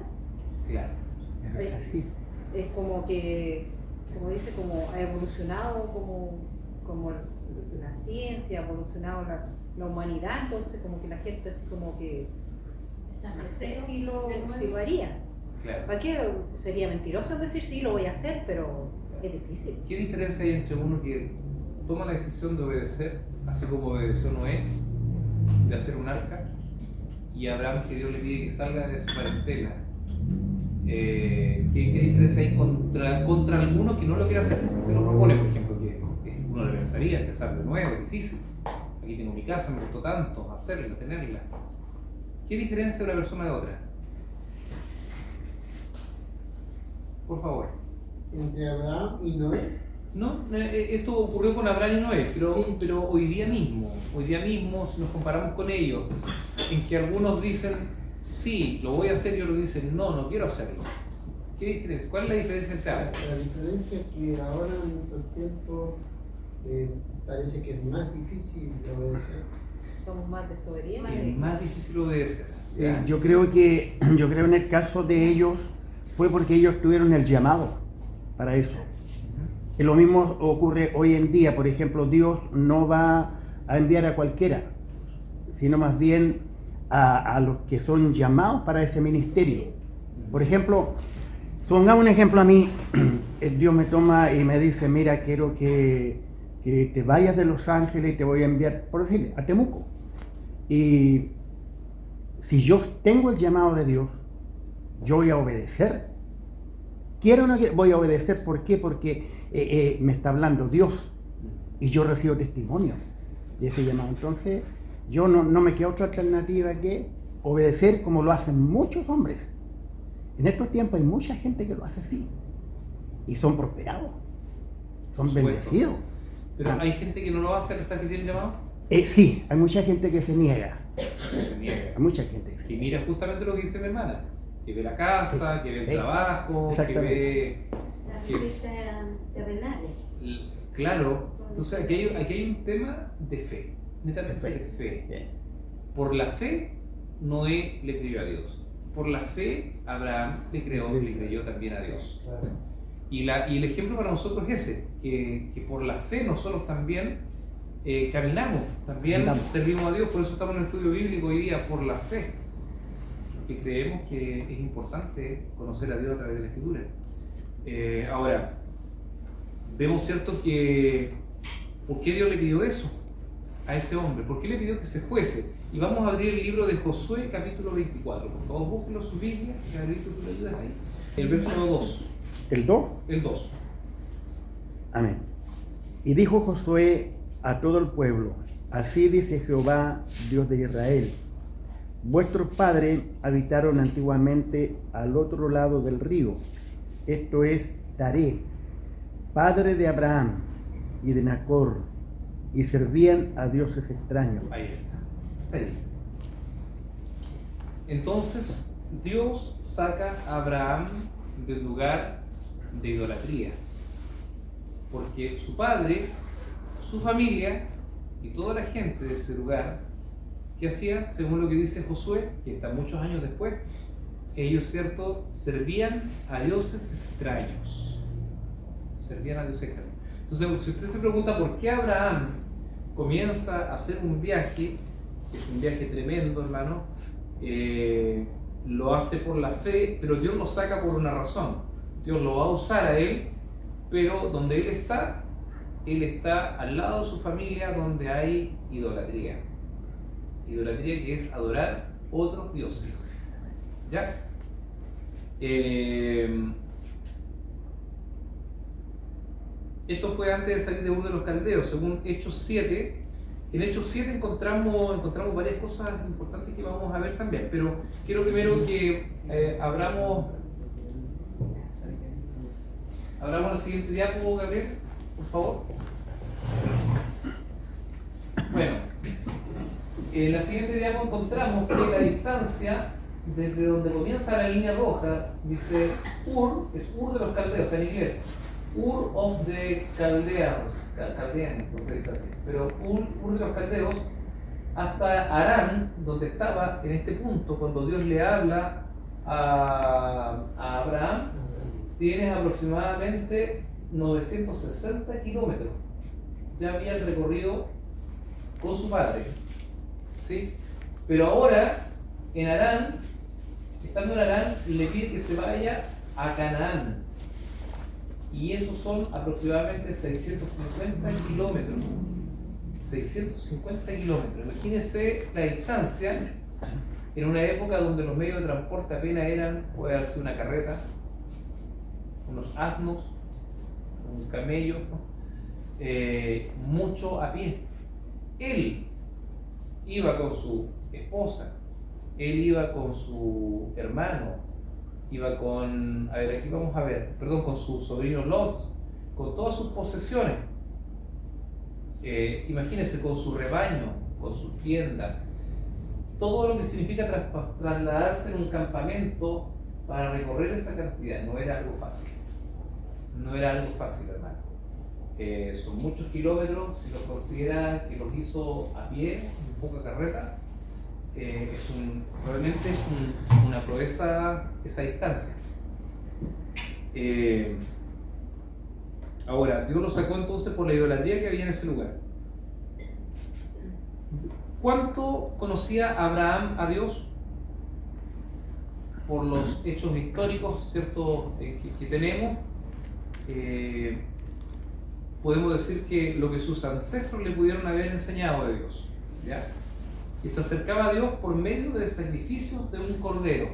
Claro. Pero es así. Es como que, como dice, como ha evolucionado como la ciencia, ha evolucionado la humanidad, entonces como que la gente así como que no sé si lo haría. Claro. ¿Para qué? Sería mentiroso decir sí, lo voy a hacer, pero es difícil. ¿Qué diferencia hay entre uno que toma la decisión de obedecer, así como obedeció Noé, de hacer un arca, y Abraham, que Dios le pide que salga de su parentela? ¿Qué diferencia hay contra alguno que no lo quiere hacer? Que lo propone, por ejemplo, que uno le pensaría empezar de nuevo, es difícil. Aquí tengo mi casa, me costó tanto hacerla, tenerla. ¿Qué diferencia una persona de otra? Por favor. Entre Abraham y Noé. No, esto ocurrió con Abraham y Noé, Sí. pero hoy día mismo, si nos comparamos con ellos, en que algunos dicen, sí, lo voy a hacer, y otros dicen, no, no quiero hacerlo. ¿Qué diferencia? ¿Cuál es la diferencia entre ambos? La diferencia es que ahora en estos tiempos parece que es más difícil de obedecer. Somos más desobedientes. Es más difícil obedecer. Yo creo en el caso de ellos fue porque ellos tuvieron el llamado para eso. Y lo mismo ocurre hoy en día. Por ejemplo, Dios no va a enviar a cualquiera, sino más bien a los que son llamados para ese ministerio. Por ejemplo, pongamos un ejemplo a mí. Dios me toma y me dice, mira, quiero que te vayas de Los Ángeles y te voy a enviar, por decir, a Temuco. Y si yo tengo el llamado de Dios, yo voy a obedecer. Quiero o no quiero, voy a obedecer. ¿Por qué? Porque me está hablando Dios y yo recibo testimonio de ese llamado. Entonces, yo no me queda otra alternativa que obedecer, como lo hacen muchos hombres. En estos tiempos hay mucha gente que lo hace así y son prosperados, son bendecidos. Pero hay gente que no lo hace a pesar que tiene llamado. Sí, hay mucha gente que se niega. Se niega. Hay mucha gente que se Y niega. mira justamente lo que dice mi hermana, que ve la casa, que ve el Sí. trabajo, que Exactamente. ve... Las que- riquezas terrenales. Claro, entonces aquí hay un tema de fe, netamente de fe. Sí. Por la fe, Noé le creyó a Dios. Por la fe, Abraham le creyó también a Dios. Claro. Y el ejemplo para nosotros es ese, que por la fe nosotros también caminamos, también Andamos. servimos a Dios. Por eso estamos en el estudio bíblico hoy día, por la fe, que creemos que es importante conocer a Dios a través de la Escritura. Ahora, vemos cierto que ¿por qué Dios le pidió eso a ese hombre? ¿Por qué le pidió que se fuese? Y vamos a abrir el libro de Josué, capítulo 24. Por favor, búsquenlo en su Biblia, que Gabrielito, tú le ayudas ahí. El versículo 2. ¿El 2? El 2. Amén. Y dijo Josué a todo el pueblo, así dice Jehová, Dios de Israel, vuestros padres habitaron antiguamente al otro lado del río, esto es Taré, padre de Abraham y de Nacor, y servían a dioses extraños. Ahí está. Está ahí. Entonces, Dios saca a Abraham del lugar de idolatría. Porque su padre, su familia y toda la gente de ese lugar, ¿qué hacían? Según lo que dice Josué, que está muchos años después, ellos, ¿cierto?, servían a dioses extraños. Servían a dioses extraños. Entonces, si usted se pregunta por qué Abraham comienza a hacer un viaje, que es un viaje tremendo, hermano, lo hace por la fe, pero Dios lo saca por una razón. Dios lo va a usar a él, pero donde él está al lado de su familia, donde hay idolatría. Idolatría, que es adorar otros dioses. ¿Ya? Esto fue antes de salir de Ur de los Caldeos, según Hechos 7. En Hechos 7 encontramos varias cosas importantes que vamos a ver también, pero quiero primero que abramos la siguiente diapo, Gabriel, por favor. Bueno, en la siguiente diapo encontramos que la distancia desde donde comienza la línea roja, dice Ur, es Ur de los Caldeos, está en inglés. Ur of the Chaldeans, no se dice así, pero Ur de los Caldeos, hasta Harán, donde estaba en este punto, cuando Dios le habla a Abraham, tienes aproximadamente 960 kilómetros. Ya habían recorrido con su padre, ¿sí? Pero ahora, en Harán, estando en Harán, le pide que se vaya a Canaán. Y esos son aproximadamente 650 kilómetros. 650 kilómetros. Imagínense la distancia en una época donde los medios de transporte apenas eran, puede haber sido una carreta, unos asnos, un camello, mucho a pie. Él iba con su esposa, él iba con su hermano, iba con, aquí vamos a ver, con su sobrino Lot, con todas sus posesiones. Imagínense, con su rebaño, con sus tiendas, todo lo que significa trasladarse en un campamento para recorrer esa cantidad. No era algo fácil. No era algo fácil, hermano. Son muchos kilómetros, si los consideran que los hizo a pie, en poca carreta. Realmente es una proeza esa distancia. Ahora, Dios lo sacó entonces por la idolatría que había en ese lugar. ¿Cuánto conocía Abraham a Dios? Por los hechos históricos, ¿cierto?, que tenemos, podemos decir que lo que sus ancestros le pudieron haber enseñado de Dios, ¿ya? Y se acercaba a Dios por medio del sacrificio de un cordero.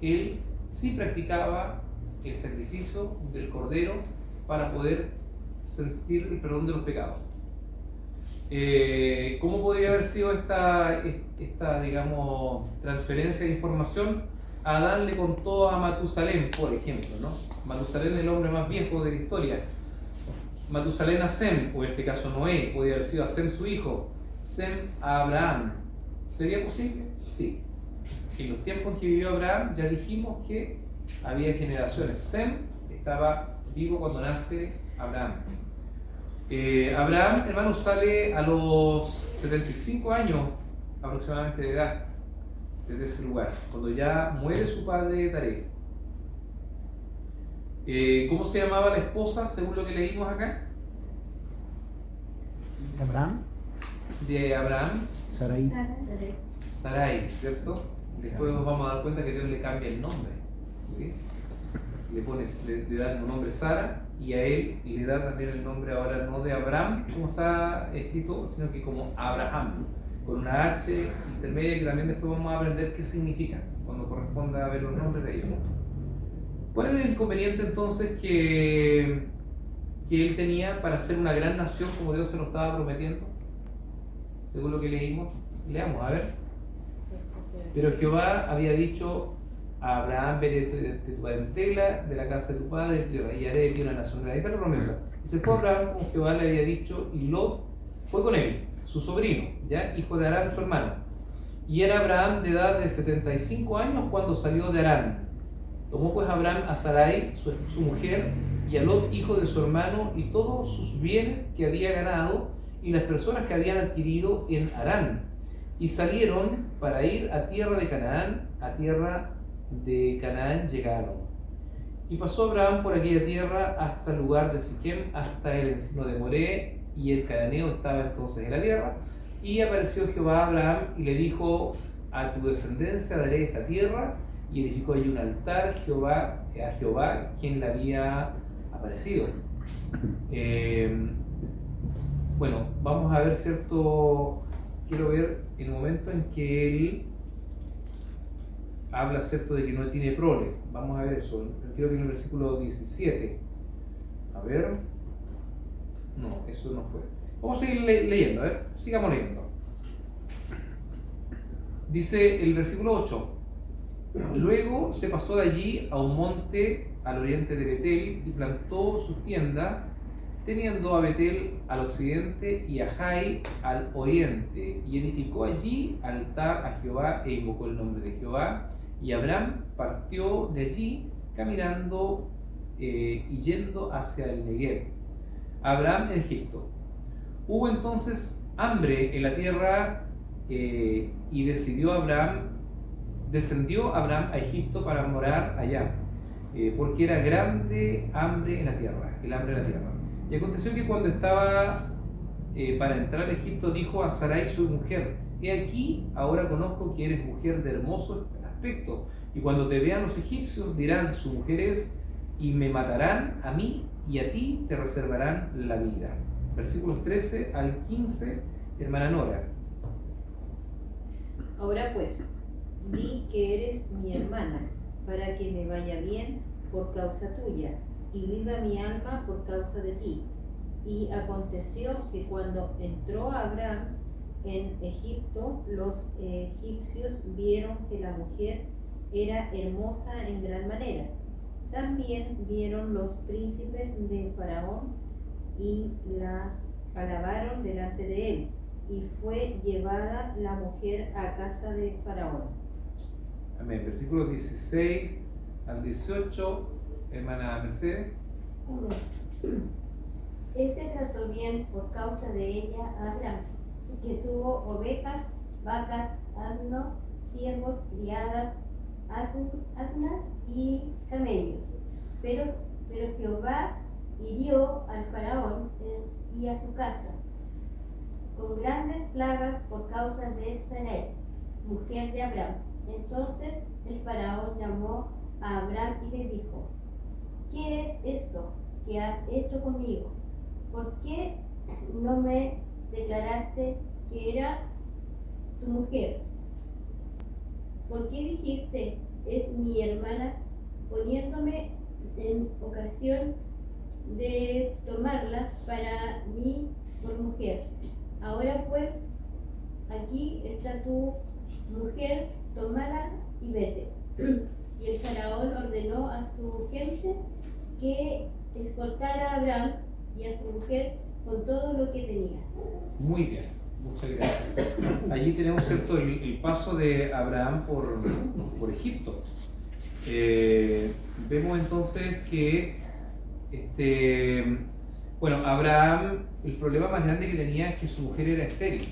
Él sí practicaba el sacrificio del cordero para poder sentir el perdón de los pecados. ¿Cómo podría haber sido esta digamos, transferencia de información? Adán le contó a Matusalén, por ejemplo, ¿no? Matusalén es el hombre más viejo de la historia. Matusalén a Sem, o en este caso Noé, podría haber sido a Sem su hijo, Sem a Abraham. ¿Sería posible? Sí. En los tiempos en que vivió Abraham ya dijimos que había generaciones. Sem estaba vivo cuando nace Abraham. Abraham, hermano, sale a los 75 años aproximadamente de edad desde ese lugar, cuando ya muere su padre Taré. ¿Cómo se llamaba la esposa según lo que leímos acá? Abraham. De Abraham. Sarai. Sarai, ¿cierto? Después nos vamos a dar cuenta que Dios le cambia el nombre, ¿sí? Le da el nombre Sara, y a él le da también el nombre ahora no de Abraham, como está escrito, sino que como Abraham, con una H intermedia, que también después vamos a aprender qué significa cuando corresponda a ver los nombres de ellos. ¿Cuál es el inconveniente entonces que él tenía para ser una gran nación como Dios se lo estaba prometiendo? Según lo que leímos, leamos, a ver. Pero Jehová había dicho a Abraham: vete de tu parentela, de la casa de tu padre, y haré de ti una nación grande. Ahí está la promesa. Y se fue Abraham como Jehová le había dicho, y Lot fue con él, su sobrino, ¿ya? Hijo de Harán, su hermano. Y era Abraham de edad de 75 años cuando salió de Harán. Tomó pues Abraham a Sarai, su mujer, y a Lot, hijo de su hermano, y todos sus bienes que había ganado, y las personas que habían adquirido en Harán. Y salieron para ir a tierra de Canaán, a tierra de Canaán llegaron. Y pasó Abraham por aquella tierra hasta el lugar de Siquem, hasta el encino de Moré, y el cananeo estaba entonces en la tierra. Y apareció Jehová a Abraham y le dijo: a tu descendencia daré esta tierra, y edificó allí un altar a Jehová, quien le había aparecido. Bueno, vamos a ver, ¿cierto? Quiero ver el momento en que él habla, ¿cierto?, de que no tiene prole. Vamos a ver eso. Creo que en el versículo 17. A ver. No, eso no fue. Vamos a seguir leyendo, a ver. Sigamos leyendo. Dice el versículo 8. Luego se pasó de allí a un monte al oriente de Betel y plantó su tienda, teniendo a Betel al occidente y a Jai al oriente, y edificó allí altar a Jehová e invocó el nombre de Jehová. Y Abraham partió de allí caminando y yendo hacia el Negev. Abraham en Egipto. Hubo entonces hambre en la tierra y descendió Abraham a Egipto para morar allá, porque era grande hambre en la tierra, el hambre en la tierra. Y aconteció que cuando estaba para entrar a Egipto, dijo a Sarai su mujer: he aquí, ahora conozco que eres mujer de hermoso aspecto, y cuando te vean los egipcios dirán: su mujer es, y me matarán a mí, y a ti te reservarán la vida. Versículos 13 al 15, hermana Nora. Ahora pues, di que eres mi hermana, para que me vaya bien por causa tuya, y viva mi alma por causa de ti. Y aconteció que cuando entró Abraham en Egipto, los egipcios vieron que la mujer era hermosa en gran manera. También vieron los príncipes de Faraón y la alabaron delante de él, y fue llevada la mujer a casa de Faraón. Amén. Versículos 16 al 18, hermana Mercedes. Este trató bien por causa de ella a Abraham, que tuvo ovejas, vacas, asnos, siervos, criadas, asnas y camellos. Pero Jehová hirió al faraón y a su casa con grandes plagas por causa de Sarai, mujer de Abraham. Entonces el faraón llamó a Abraham y le dijo: ¿qué es esto que has hecho conmigo? ¿Por qué no me declaraste que era tu mujer? ¿Por qué dijiste: es mi hermana, poniéndome en ocasión de tomarla para mí por mujer? Ahora pues, aquí está tu mujer, tómala y vete. Y el faraón ordenó a su gente que escoltara a Abraham y a su mujer con todo lo que tenía. Muy bien, muchas gracias. Allí tenemos, ¿cierto?, el paso de Abraham por Egipto. Vemos entonces que Abraham, el problema más grande que tenía es que su mujer era estéril,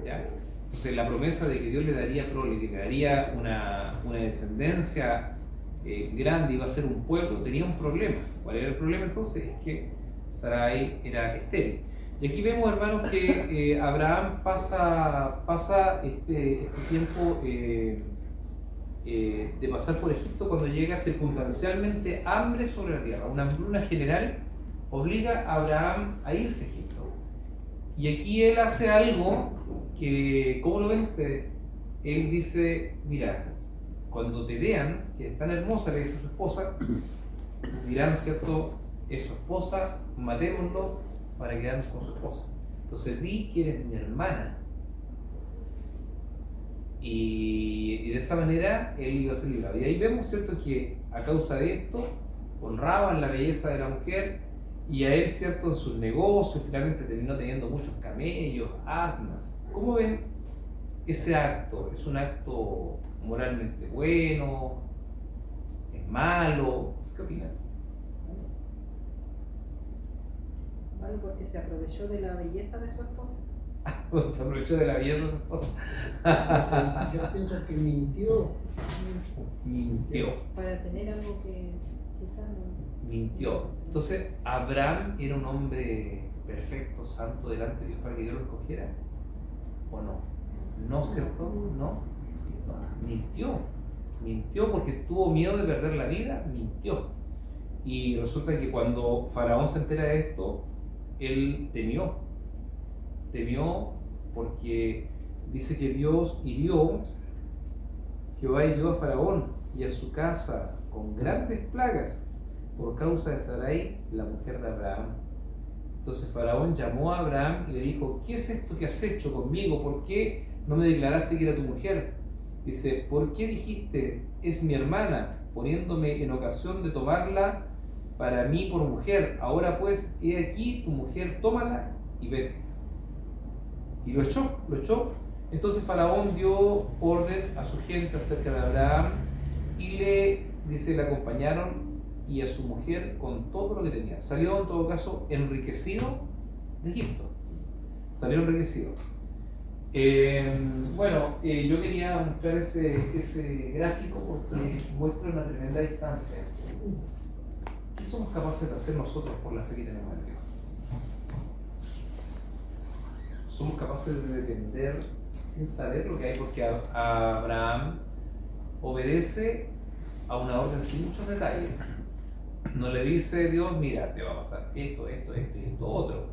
¿ya? Entonces la promesa de que Dios le daría prole, que le daría una descendencia grande, iba a ser un pueblo, tenía un problema. ¿Cuál era el problema entonces? Es que Sarai era estéril. Y aquí vemos, hermanos, que Abraham pasa este tiempo de pasar por Egipto cuando llega circunstancialmente hambre sobre la tierra. Una hambruna general obliga a Abraham a irse a Egipto. Y aquí él hace algo que, ¿cómo lo ven ustedes? Él dice: mira, cuando te vean que es tan hermosa, le dice a su esposa, dirán, ¿cierto?, es su esposa, matémoslo para quedarnos con su esposa. Entonces di que eres mi hermana. Y de esa manera él iba a ser librado. Y ahí vemos, ¿cierto?, que a causa de esto honraban la belleza de la mujer, y a él, ¿cierto?, en sus negocios finalmente terminó teniendo muchos camellos, asnas. ¿Cómo ven ese acto? ¿Es un acto moralmente bueno? ¿Es malo? ¿Qué opinan? Vale, porque se aprovechó de la belleza de su esposa. Se aprovechó de la belleza de su esposa. Yo pienso que mintió. Mintió. Para tener algo que quizás no. Mintió. Entonces, ¿Abraham era un hombre perfecto, santo delante de Dios para que Dios lo escogiera? ¿O no? ¿No, cierto? ¿No? mintió porque tuvo miedo de perder la vida, mintió. Y resulta que cuando Faraón se entera de esto, él temió porque dice que Jehová hirió a Faraón y a su casa con grandes plagas por causa de Sarai, la mujer de Abraham. Entonces Faraón llamó a Abraham y le dijo: ¿qué es esto que has hecho conmigo? ¿Por qué no me declaraste que era tu mujer? Dice: ¿por qué dijiste es mi hermana, poniéndome en ocasión de tomarla para mí por mujer? Ahora pues, he aquí tu mujer, tómala y vete. Y lo echó. Entonces Faraón dio orden a su gente acerca de Abraham y le acompañaron y a su mujer con todo lo que tenía. Salió en todo caso enriquecido de Egipto. Salió enriquecido. Yo quería mostrar ese gráfico porque muestra una tremenda distancia. ¿Qué somos capaces de hacer nosotros por la fe que tenemos en Dios? Somos capaces de depender sin saber lo que hay, porque Abraham obedece a una orden sin muchos detalles. No le dice Dios: mira, te va a pasar esto y esto otro,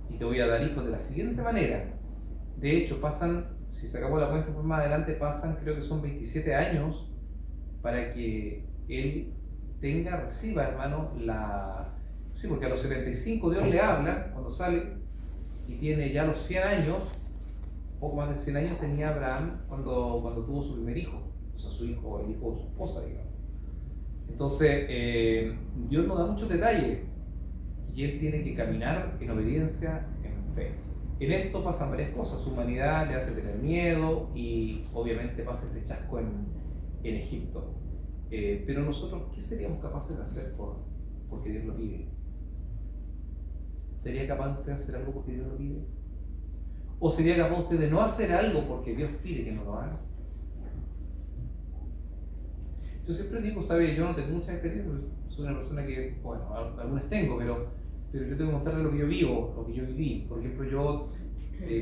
y te voy a dar hijos de la siguiente manera. De hecho, si sacamos la cuenta por más adelante, creo que son 27 años para que él reciba, hermano, sí, porque a los 75 Dios le habla cuando sale y tiene ya los 100 años, poco más de 100 años tenía Abraham cuando tuvo su primer hijo, o sea, el hijo de su esposa, digamos. Entonces, Dios nos da muchos detalles y él tiene que caminar en obediencia, en fe. En esto pasan varias cosas. Su humanidad le hace tener miedo y obviamente pasa este chasco en Egipto. Pero nosotros, ¿qué seríamos capaces de hacer porque Dios lo pide? ¿Sería capaz usted de hacer algo porque Dios lo pide? ¿O sería capaz usted de no hacer algo porque Dios pide que no lo hagas? Yo siempre digo, ¿sabe? Yo no tengo mucha experiencia, soy una persona que, bueno, algunas tengo, pero yo tengo que contarle lo que yo vivo, lo que yo viví. Por ejemplo,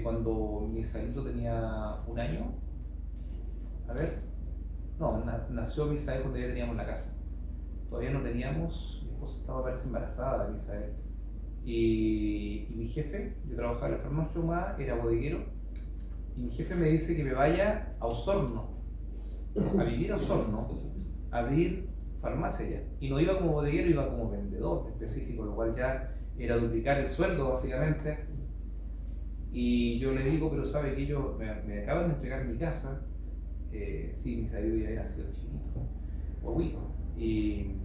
cuando mi Isaíto tenía un año, nació Misael cuando ya teníamos la casa. Todavía no teníamos, mi esposa estaba, parece, embarazada de Misael. Y mi jefe, yo trabajaba en la farmacia Humada, era bodeguero, y mi jefe me dice que me vaya a Osorno, a vivir a Osorno, a abrir farmacia ya. Y no iba como bodeguero, iba como vendedor específico, lo cual ya era duplicar el sueldo básicamente. Y yo le digo: pero sabe que ellos me acaban de entregar mi casa. Sí, mi salido ya era así chiquito, guaguito. Y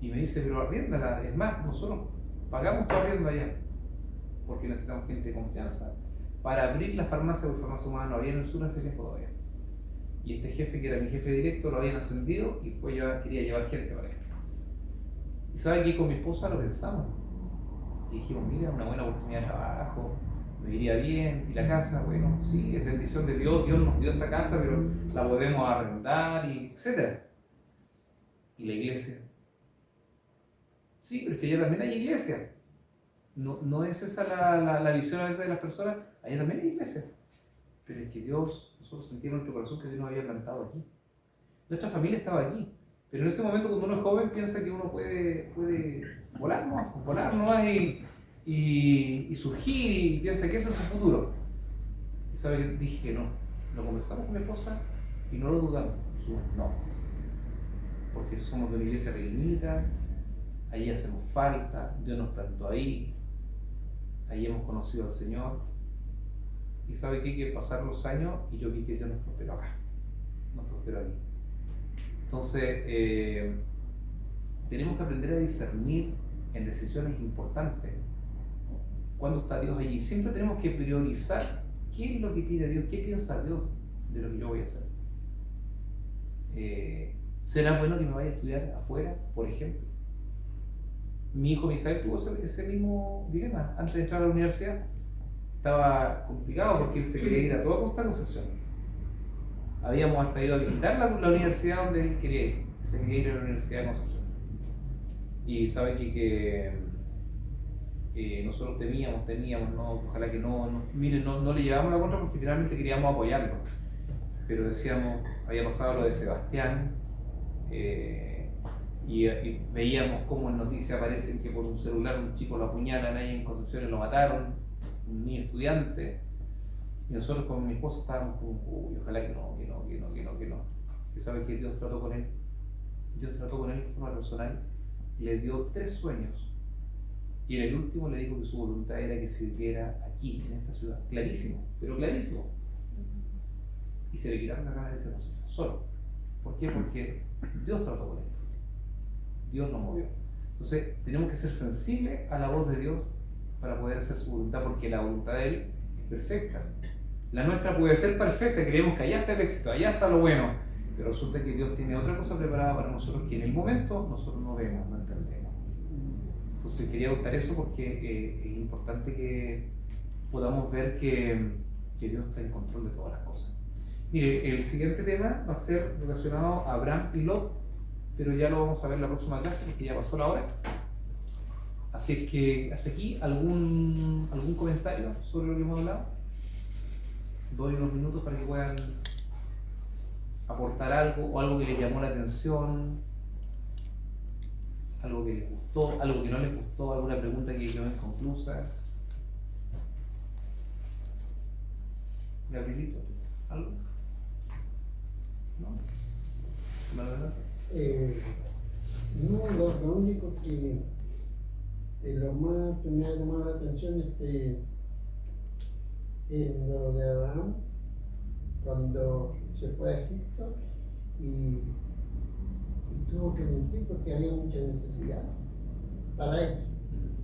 me dice: pero arriéndala, es más, nosotros pagamos tu arriendo allá, porque necesitamos gente de confianza. Para abrir la farmacia, porque farmacia Humana no había en el sur hace tiempo todavía. Y este jefe, que era mi jefe directo, lo habían ascendido y quería llevar gente para allá. Y sabe que con mi esposa lo pensamos. Y dijimos: mira, una buena oportunidad de trabajo, me iría bien. Y la casa, bueno, sí, es bendición de Dios, Dios nos dio esta casa, pero la podemos arrendar, y etc. Y la iglesia. Sí, pero es que allá también hay iglesia. No es esa la visión a veces de las personas. Allá también hay iglesia. Pero es que nosotros sentimos en nuestro corazón que Dios nos había plantado aquí. Nuestra familia estaba aquí. Pero en ese momento, cuando uno es joven, piensa que uno puede volar nomás y surgir, y piensa que ese es su futuro. Y sabe que dije que no. Lo conversamos con mi esposa y no lo dudamos. Dijimos: no. Porque somos de una iglesia pequeñita, ahí hacemos falta, Dios nos plantó ahí hemos conocido al Señor. Y sabe que hay que pasar los años y yo vi que Dios nos prosperó acá, nos prosperó ahí. Entonces, tenemos que aprender a discernir en decisiones importantes cuando está Dios allí. Siempre tenemos que priorizar qué es lo que pide Dios, qué piensa Dios de lo que yo voy a hacer. ¿Será bueno que me vaya a estudiar afuera, por ejemplo? Mi hijo Misael tuvo ese mismo dilema antes de entrar a la universidad. Estaba complicado porque él se quería ir a toda costa a Concepción. Habíamos hasta ido a visitar la universidad donde él quería ir. Se quería ir a la Universidad de Concepción. Y sabe que nosotros temíamos, no, ojalá que no le llevamos la contra porque finalmente queríamos apoyarlo. pero decíamos, había pasado lo de Sebastián, y veíamos cómo en noticias aparecen que por un celular un chico lo apuñalan ahí en Concepción y lo mataron, un niño estudiante, y nosotros con mi esposa estábamos como, uy, ojalá que no. Y sabe que Dios trató con él de forma personal, le dio 3 sueños, y en el último le dijo que su voluntad era que sirviera aquí, en esta ciudad, clarísimo, pero clarísimo, y se le quitaron la cámara de ese proceso, solo. ¿Por qué? Porque Dios trató con él, Dios nos movió. Entonces tenemos que ser sensibles a la voz de Dios para poder hacer su voluntad, porque la voluntad de Él es perfecta. La nuestra puede ser perfecta, creemos que allá está el éxito, allá está lo bueno, pero resulta que Dios tiene otra cosa preparada para nosotros que en el momento nosotros no vemos, no entendemos. Entonces quería contar eso porque es importante que podamos ver que Dios está en control de todas las cosas. Mire, el siguiente tema va a ser relacionado a Abraham y Lot, pero ya lo vamos a ver en la próxima clase porque ya pasó la hora. Así es que hasta aquí, ¿algún comentario sobre lo que hemos hablado? Doy unos minutos para que puedan aportar algo o algo que les llamó la atención, algo que les gustó, algo que no les gustó, alguna pregunta que quedó inconclusa. Gabrielito, ¿algo? ¿No? No, lo único que lo más que me ha llamado la atención es lo de Abraham cuando se fue a Egipto y tuvo que mentir porque había mucha necesidad para él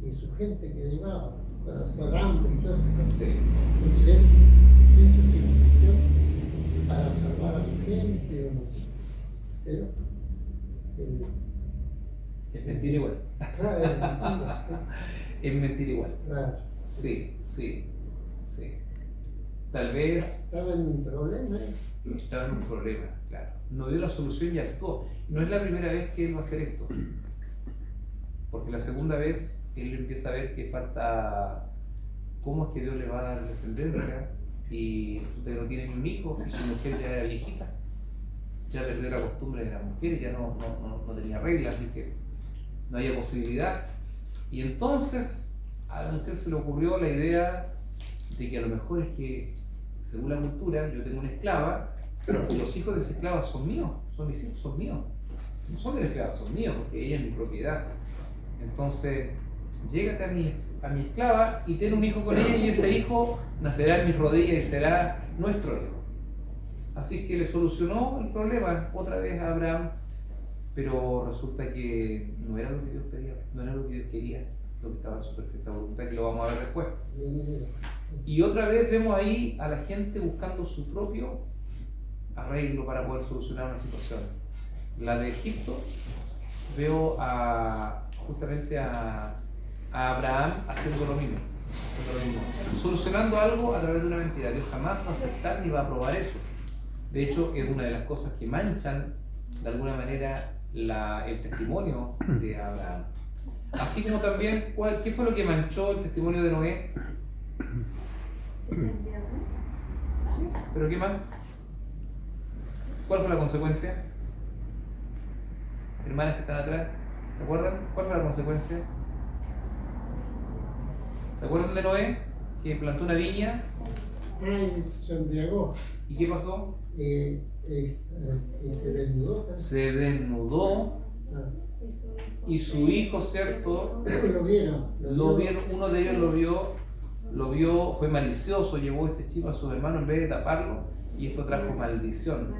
y su gente que llevaba por hambre y todas esas cosas. Entonces él pienso que mintió para salvar a su gente o no sé. Pero es mentir igual. Claro, es mentira. Es mentir igual. Claro. Sí. Tal vez Estaba en un problema. estaba en un problema, claro. No dio la solución y actuó. No es la primera vez que él va a hacer esto. Porque la segunda vez él empieza a ver que falta cómo es que Dios le va a dar descendencia y resulta que no tiene ni un hijo y su mujer ya era viejita. Ya perdió la costumbre de las mujeres, ya no tenía reglas, así que no había posibilidad. Y entonces a la mujer se le ocurrió la idea de que a lo mejor es que, según la cultura, yo tengo una esclava y los hijos de esa esclava son míos, son mis hijos, son míos. No son de la esclava, son míos, porque ella es mi propiedad. Entonces, llégate a mi esclava y ten un hijo con ella y ese hijo nacerá en mis rodillas y será nuestro hijo. Así que le solucionó el problema otra vez a Abraham, pero resulta que no era lo que Dios pedía, no era lo que Dios quería, lo que estaba en su perfecta voluntad, que lo vamos a ver después. Y otra vez vemos ahí a la gente buscando su propio arreglo para poder solucionar una situación. La de Egipto, veo justamente a Abraham haciendo lo mismo, solucionando algo a través de una mentira. Dios jamás va a aceptar ni va a aprobar eso. De hecho, es una de las cosas que manchan de alguna manera el testimonio de Abraham. Así como también, ¿qué fue lo que manchó el testimonio de Noé? ¿Sí? ¿Pero qué más? ¿Cuál fue la consecuencia? Hermanas que están atrás, ¿se acuerdan? ¿Cuál fue la consecuencia? ¿Se acuerdan de Noé? Que plantó una viña. Se embriagó. ¿Y qué pasó? Y se desnudó. Se desnudó. Y su hijo, ¿cierto? Lo vieron, uno de ellos lo vio, fue malicioso, llevó este chico a sus hermanos en vez de taparlo, y esto trajo maldición.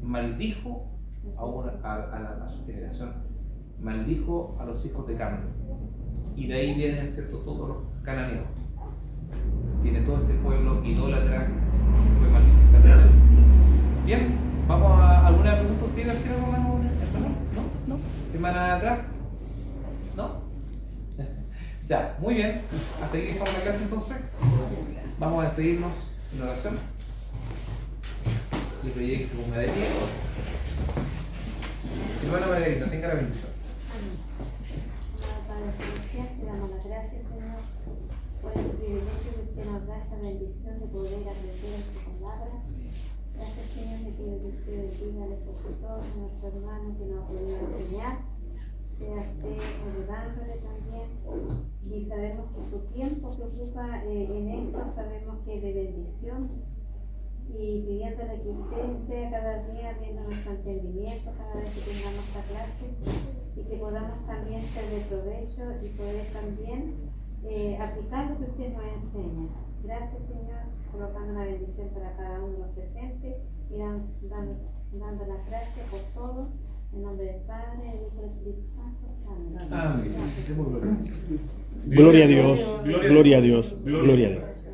Maldijo a su generación, maldijo a los hijos de Cam. Y de ahí vienen, ¿cierto?, todos los cananeos. Tiene todo este pueblo idólatra, fue maldito. Bien, vamos a alguna pregunta. ¿Usted iba a decir algo, hermano? ¿No? ¿Semana atrás? ¿No? Ya, muy bien. Hasta aquí dejamos la clase entonces. Vamos a despedirnos en oración. Le pedí que se ponga de pie. Hermana Margarita, tenga la bendición. Padre Celestial, te damos las gracias, Señor, por el privilegio que usted nos da, esta bendición de poder aprender en tu palabra. Gracias, al expositor, a nuestro hermano que nos ha podido enseñar, sea usted ayudándole también. Y sabemos que su tiempo que ocupa en esto, sabemos que es de bendición. Y pidiéndole que usted sea cada día viendo nuestro entendimiento, cada vez que tengamos esta clase, y que podamos también ser de provecho y poder también aplicar lo que usted nos enseña. Gracias, Señor, colocando una bendición para cada uno de los presentes y dando las gracias por todo. En nombre del Padre, del Hijo y del Espíritu Santo. Amén. Amén. Gloria a Dios, gloria a Dios, gloria a Dios.